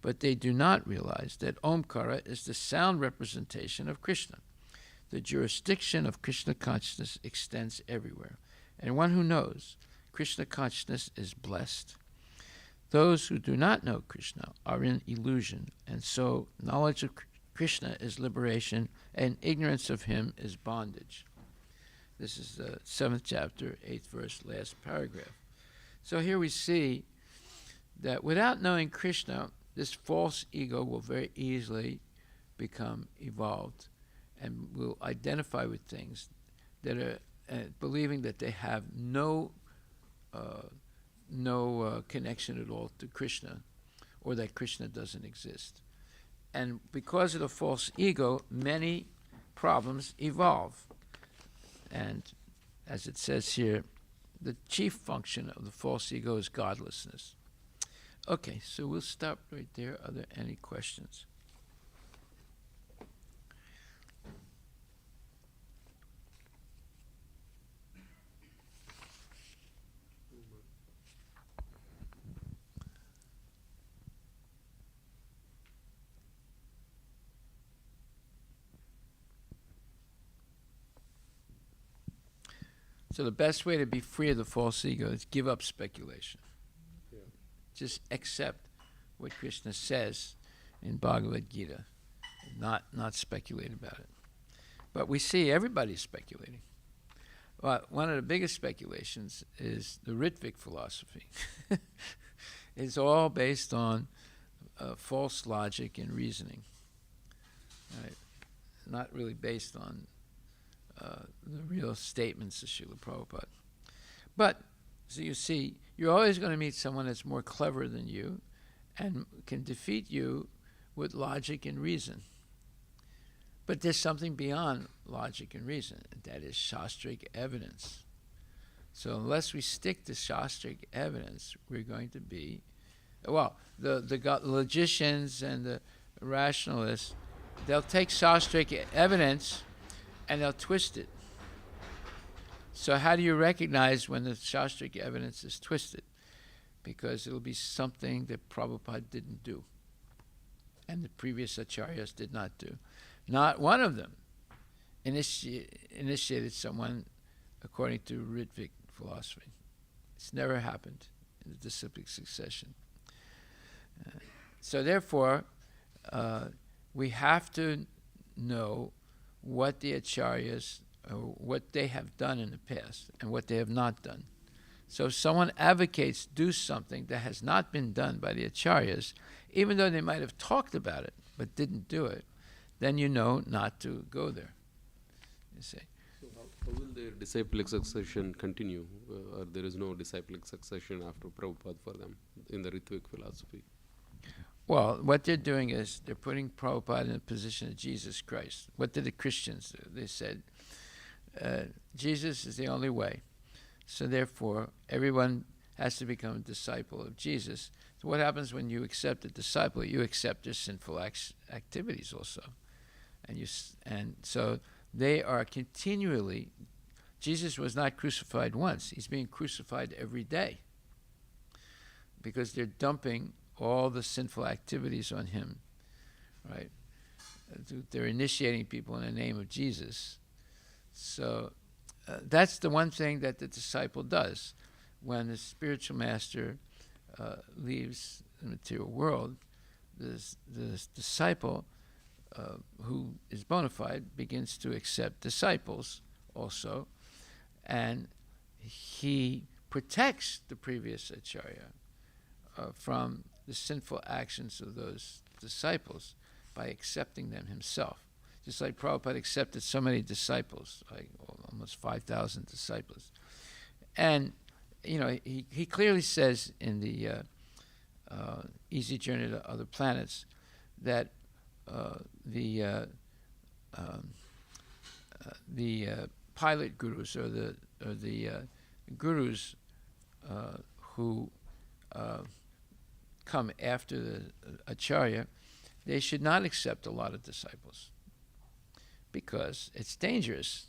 But they do not realize that Omkara is the sound representation of Krishna. The jurisdiction of Krishna consciousness extends everywhere. And one who knows Krishna consciousness is blessed. Those who do not know Krishna are in illusion, and so knowledge of Krishna is liberation, and ignorance of him is bondage. This is the 7th chapter, 8th verse, last paragraph. So here we see that without knowing Krishna, this false ego will very easily become evolved and will identify with things that are believing that they have no connection at all to Krishna, or that Krishna doesn't exist. And because of the false ego, many problems evolve. And as it says here, the chief function of the false ego is godlessness. Okay, so we'll stop right there. Are there any questions? So the best way to be free of the false ego is give up speculation. Yeah. Just accept what Krishna says in Bhagavad Gita, not speculate about it. But we see everybody's speculating. Well, one of the biggest speculations is the Ritvik philosophy. It's all based on false logic and reasoning, right? Not really based on the real statements of Srila Prabhupada. But, so you see, you're always going to meet someone that's more clever than you and can defeat you with logic and reason. But there's something beyond logic and reason, and that is Shastric evidence. So unless we stick to Shastric evidence, we're going to be, well, the logicians and the rationalists, they'll take Shastric evidence and they'll twist it. So how do you recognize when the Shastric evidence is twisted? Because it'll be something that Prabhupada didn't do, and the previous acharyas did not do. Not one of them initiated someone according to Ritvik philosophy. It's never happened in the disciplic succession. So therefore, we have to know what the acharyas, what they have done in the past and what they have not done. So if someone advocates do something that has not been done by the acharyas, even though they might have talked about it but didn't do it, then you know not to go there. You see. So how will their disciplic succession continue? Or there is no disciplic succession after Prabhupada for them in the Ritvik philosophy? Well, what they're doing is they're putting Prabhupada in the position of Jesus Christ. What did the Christians do? They said, Jesus is the only way. So therefore, everyone has to become a disciple of Jesus. So what happens when you accept a disciple? You accept their sinful activities also. And so they are continually, Jesus was not crucified once. He's being crucified every day because they're dumping all the sinful activities on him, right? They're initiating people in the name of Jesus. So that's the one thing that the disciple does. When the spiritual master leaves the material world, the disciple who is bona fide begins to accept disciples also, and he protects the previous acharya from the sinful actions of those disciples by accepting them himself. Just like Prabhupada accepted so many disciples, like almost 5,000 disciples. And, you know, he clearly says in the Easy Journey to Other Planets that the pilot gurus or the gurus who come after the acharya, they should not accept a lot of disciples because it's dangerous.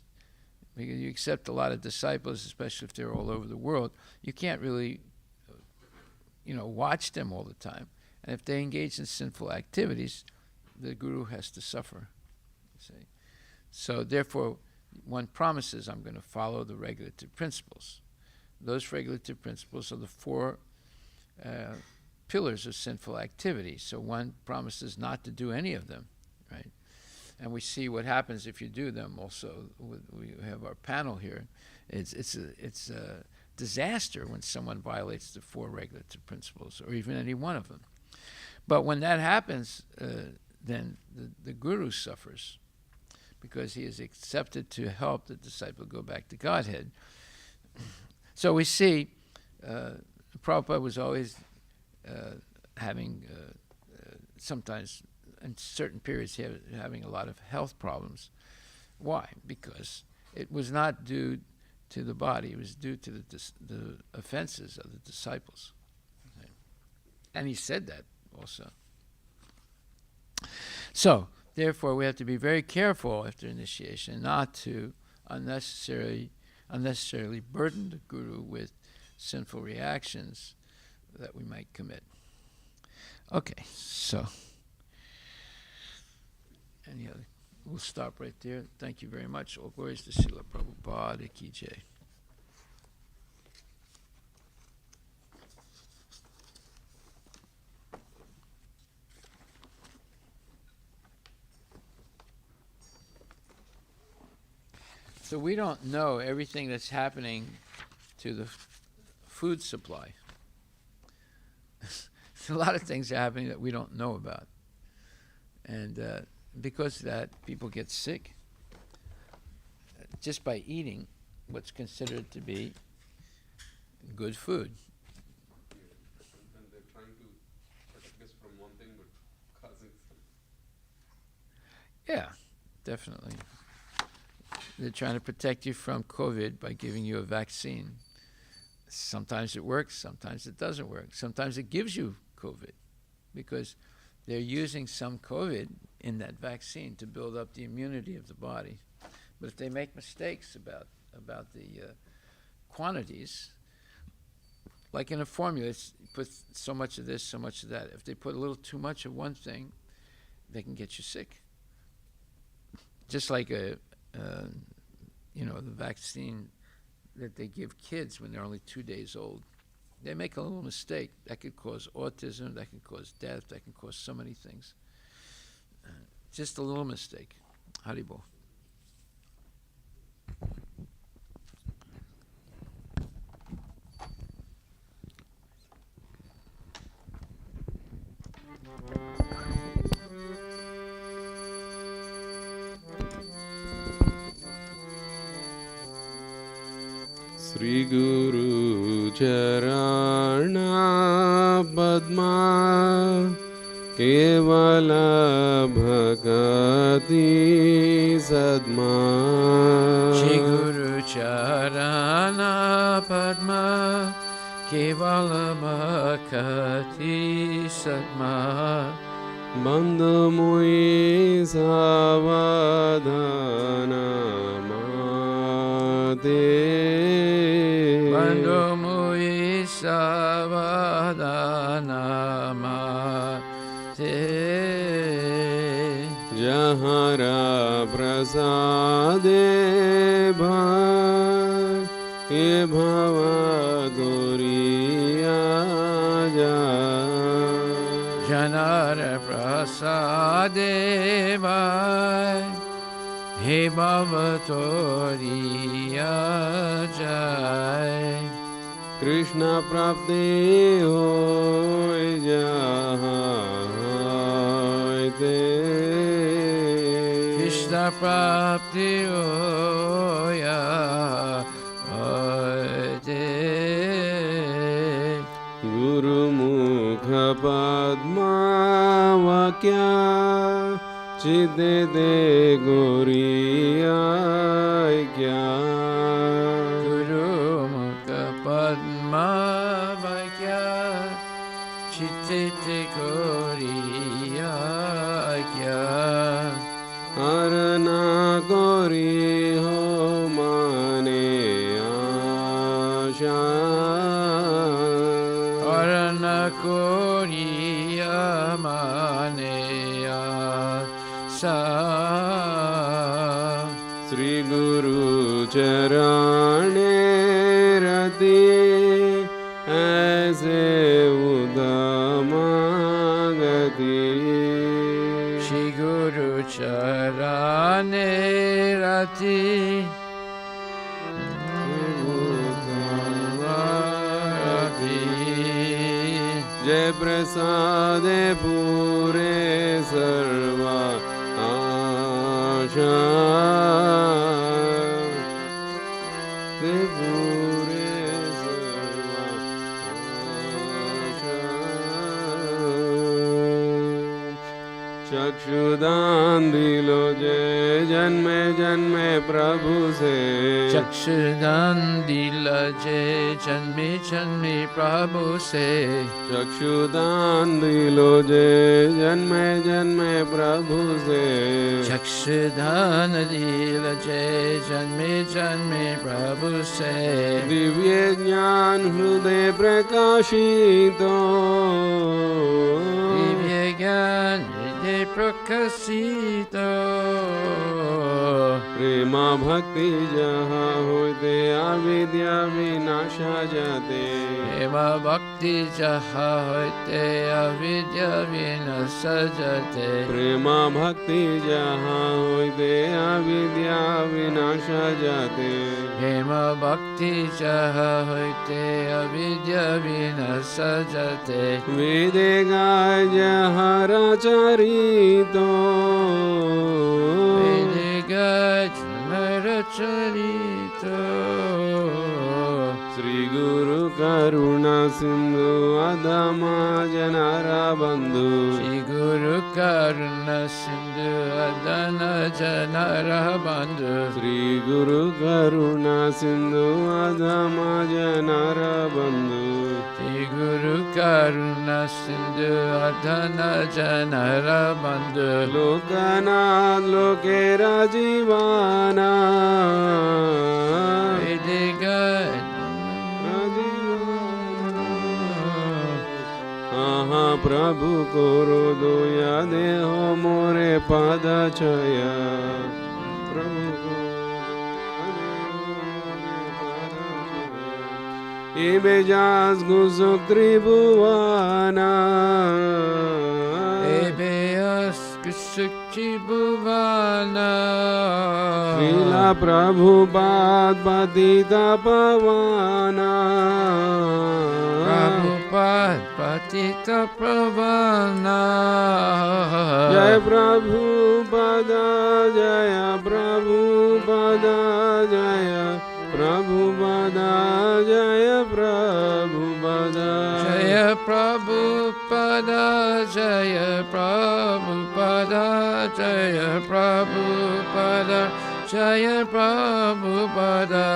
Because you accept a lot of disciples, especially if they're all over the world, you can't really, watch them all the time. And if they engage in sinful activities, the guru has to suffer. See? So therefore, one promises, I'm going to follow the regulative principles. Those regulative principles are the four pillars of sinful activity. So one promises not to do any of them, right? And we see what happens if you do them. Also, we have our panel here. It's a disaster when someone violates the four regulative principles, or even any one of them. But when that happens, then the guru suffers because he is accepted to help the disciple go back to Godhead. So we see Prabhupada was always having sometimes in certain periods having a lot of health problems. Why? Because it was not due to the body, it was due to the offenses of the disciples. Okay. And he said that also. So, therefore, we have to be very careful after initiation not to unnecessarily burden the guru with sinful reactions that we might commit. Okay, so any other? We'll stop right there. Thank you very much. All glories to Srila Prabhupada Ki Jai. So we don't know everything that's happening to the food supply. A lot of things are happening that we don't know about. And because of that, people get sick just by eating what's considered to be good food. And they're trying to protect us from one thing but causing some. Yeah, definitely. They're trying to protect you from COVID by giving you a vaccine. Sometimes it works, sometimes it doesn't work. Sometimes it gives you COVID because they're using some COVID in that vaccine to build up the immunity of the body. But if they make mistakes about the quantities, like in a formula, it's put so much of this, so much of that. If they put a little too much of one thing, they can get you sick. Just like the vaccine that they give kids when they're only 2 days old. They make a little mistake. That could cause autism, that can cause death, that can cause so many things. Just a little mistake. Haribol. Sri Guru Charana Padma केवल भक्ति Sadma Shri Guru Charana Padma Keval Bhakti Satma Bandhu Mui Savadhana Mate Bandhu Mui Savadhana Mate Jahara Prasade Bhai Ye Bhava Duriya Jai Janara Prasade Vai He Bhavatoriya Jai Krishna Prapti Hoy Jai Te Krishna Prapti Oya Ode Guru Mukha Padma Vakya Chide De Goriya Kya Guru Mukha Padma Vakya Chitte Goriya Kya Arana Gori Ho Mane Asha Arana Goriya Maneya Sa Sri Guru Charane Rati Aise Udamagati Shri Guru Charane Rati Jai Prasade Pure Sarva Asha De Pure Sarva Asha Chakshudan Dilo Jai Janme Janme Prabhu Se Chakshudan Dila Jai Janme Janme Prabhu Se चक्षुदान दिलो जे जन्मे जन्मे प्रभु से Chakshudan Dila Jai Janme Janme Prabhu Se Divya ज्ञान हृदय प्रकाशितो Divya Gyan Hriday Prakasito प्रेमा भक्ति जहाँ होते अविद्या विनाशा जाते Eva Bhakti Jaha Hoite Avidya Vinasajate प्रेमा भक्ति जहाँ होते अविद्या विनाशा जाते Hema Bhakti Jaha Hoite Avidya Vinasajate वेदे गाय जहाँ रचरितो Vedega Janaracharito श्री गुरु करुणा सिंधु अधमा जनारा बंधु Shri Guru Karuna Sindhu Adana Janara Bandhu Shri गुरु करुणा सिंधु अधमा जनारा बंधु Shri Guru Karuna Sindhu Adana Janara Bandhu Loknath लोकेरा जीवाना Vedega हाँ प्रभु कोरो दोया देहो मोरे पाद छया प्रभु Ibejas guzuk tribhuana Ebeas Kusukchi Bhuvana Srila Prabhupada Patita Pavana Prabhupada Patita Pravana Jai Prabhupada Jaya Prabhupada Jaya Prabhupada Jaya Prabhupada Jaya Prabhupada, Jaya Prabhupada, Jaya Prabhupada, Jaya Prabhupada.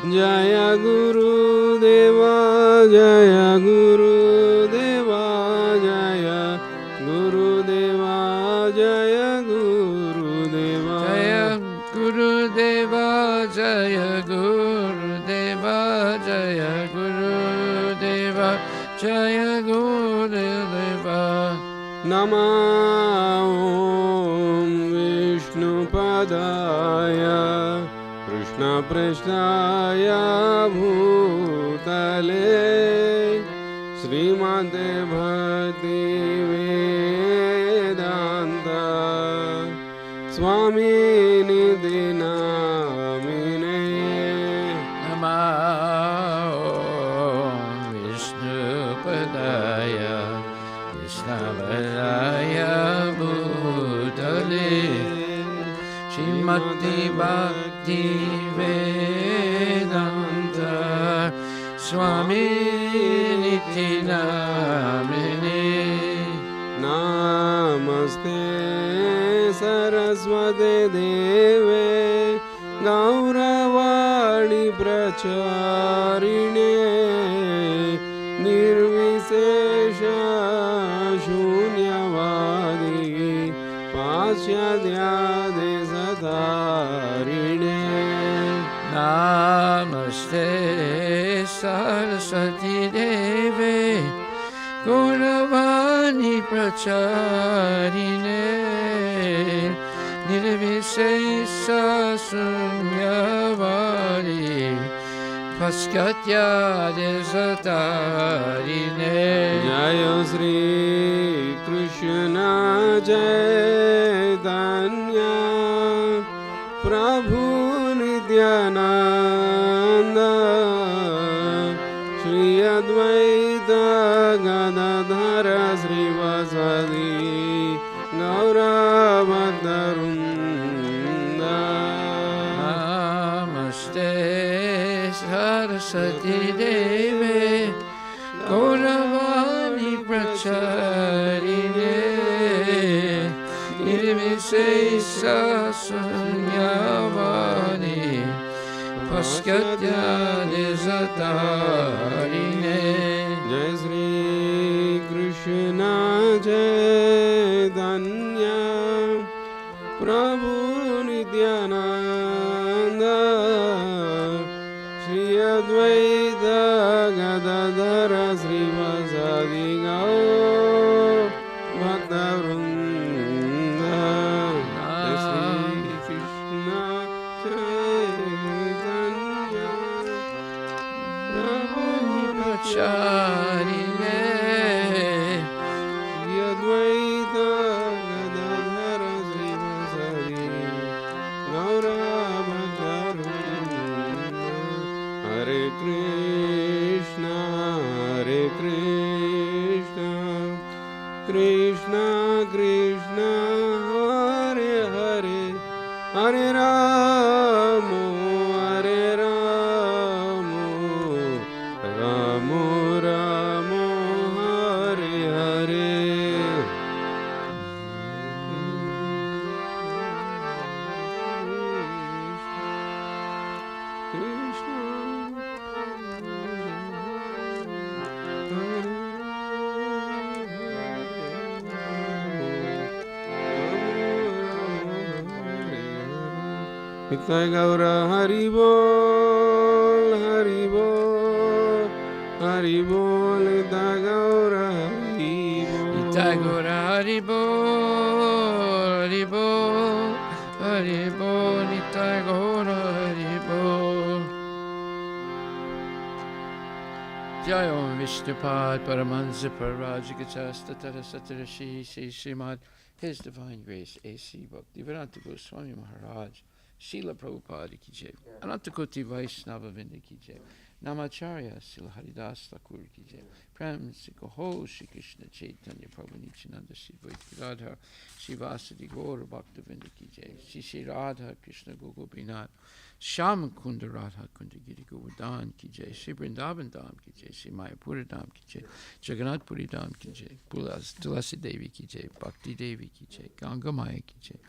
Jaya Guru Deva, Jaya Guru Deva, Jaya Guru Deva, Jaya Guru Deva. Jaya Guru Deva, Jaya Guru Deva, Jaya Guru Deva, Jaya Guru Deva. Nama Om Vishnu Padaya Krishna Preshnaya Bhutale Srimate Bhakti Vedanta Swami Nidhi Namine Nama Om Vishnu Padaya Krishna Preshnaya Bhutale Srimati Bhakti Vedanta Swami Niti Namine. Namaste Saraswate Deve Gauravani Pracharine Nirvisesha Shunyavadi Pasyadya Desatarine. Namaste Saraswati Deve Gauravani Pracharine Nirvisesa Sunyavadi Paskatya Desatarine. Jaya Sri Krishna Chaitanya Prabhu Nityananda Shri Advaita Gadadhara Srivasadi Gaura Bhaktarunda. Namaste Saraswati Deve Gauravani Pracharine Nirvisesa Sunyavadi Paskatya Desatarine. Jai Sri Krishna Chaitanya Prabhu Nityananda Shri Advaita Gadadhara Srivasadi Gaur Bhaktarvrinda. Jai Sri Krishna Chaitanya Prabhu Pracharine Shri Advaita Gadadhara Srivasadi Gaura Bhaktarvrinda. Hare Krishna, Hare Krishna, Krishna Krishna, Hare Hare, Hare Ramo, Hare Ramo, Ramo Ramo, Hare Hare. Krishna, Nitai Gaura Hari Bol, Hari Bol, Hari Bol, Nitai Gaura Hari Bol. Nitai Gaura Hari Bol, Hari Bol, Hari Bol, Nitai Gaura Hari Bol. Jai Om Vishnupad Paramahansa Parajikachasta Tarasatara Shri Srimad His Divine Grace A.C. Bhaktivedanta Goswami Maharaj Srila Prabhupada ki jai. Anantakoti Vaishnava Vrinda ki jai. Namacharya Sila Haridas Thakur ki jai. Prem Sikoho Shri Krishna Chaitanya Prabhu Nityananda Shri Advaita Gadadhar Shivasadi Gaur Bhaktavinda ki jai. Shri Shri Radha Krishna Gogopinath Sham Kunda Radha Kunda Giri Govardhan ki jai. Shri Vrindavan Dham ki jai. Shri Mayapura Dham ki jai. Jagannath Puri Dham ki jai. Tulasi Devi ki jai. Bhakti Devi ki jai. Ganga Maya ki jai.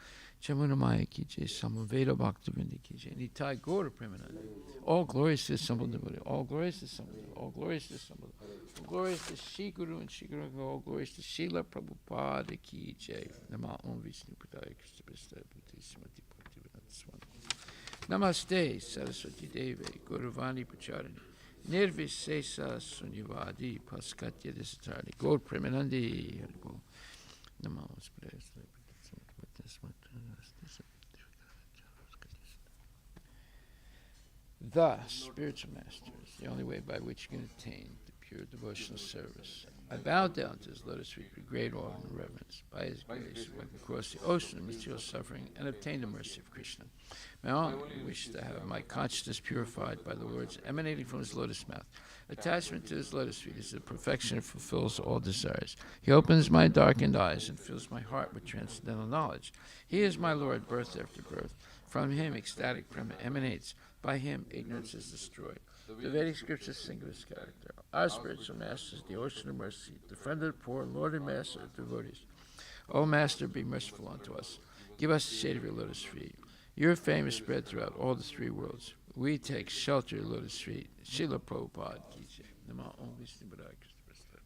Chamuna Maya ki jai. Samaveda Bhaktavinda ki jai. Nitai Gaura Premananda. All glories to the Assembled Devotee. All glories to the Assembled Devotee. All glories to the Assembled Devotee. All glories to Shri Guru and Shri Guru. All glories to Srila Prabhupada ki jai. Nama Om Vishnu Padaya Krishna Prasthaya Bhuti Srimati Bhaktivedanta Swami. Namaste Saraswati Devi Gauravani Pracharini Nirvisesa Sunyavadi Paskatya Desatarni Gaur Premanandi Haribol Namaste The spiritual master is the only way by which you can attain the pure devotional service. I bow down to his lotus feet with great awe and reverence. By his grace, one can cross the ocean of material suffering and obtain the mercy of Krishna. I only wish to have my consciousness purified by the words emanating from his lotus mouth. Attachment to his lotus feet is the perfection that fulfills all desires. He opens my darkened eyes and fills my heart with transcendental knowledge. He is my Lord, birth after birth. From him, ecstatic prema emanates. By him, ignorance is destroyed. The Vedic scriptures sing of his character. Our spiritual master is the ocean of mercy, the friend of the poor, Lord and master of devotees. O Master, be merciful unto us. Give us the shade of your lotus feet. Your fame is spread throughout all the three worlds. We take shelter of your lotus feet. Srila Prabhupada ki jai. Nama Om Vishnu Padaya Krishna Prasthaya.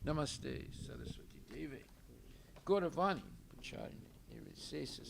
Namaste Saraswati Devi Gauravani Pracharini Nirvisesa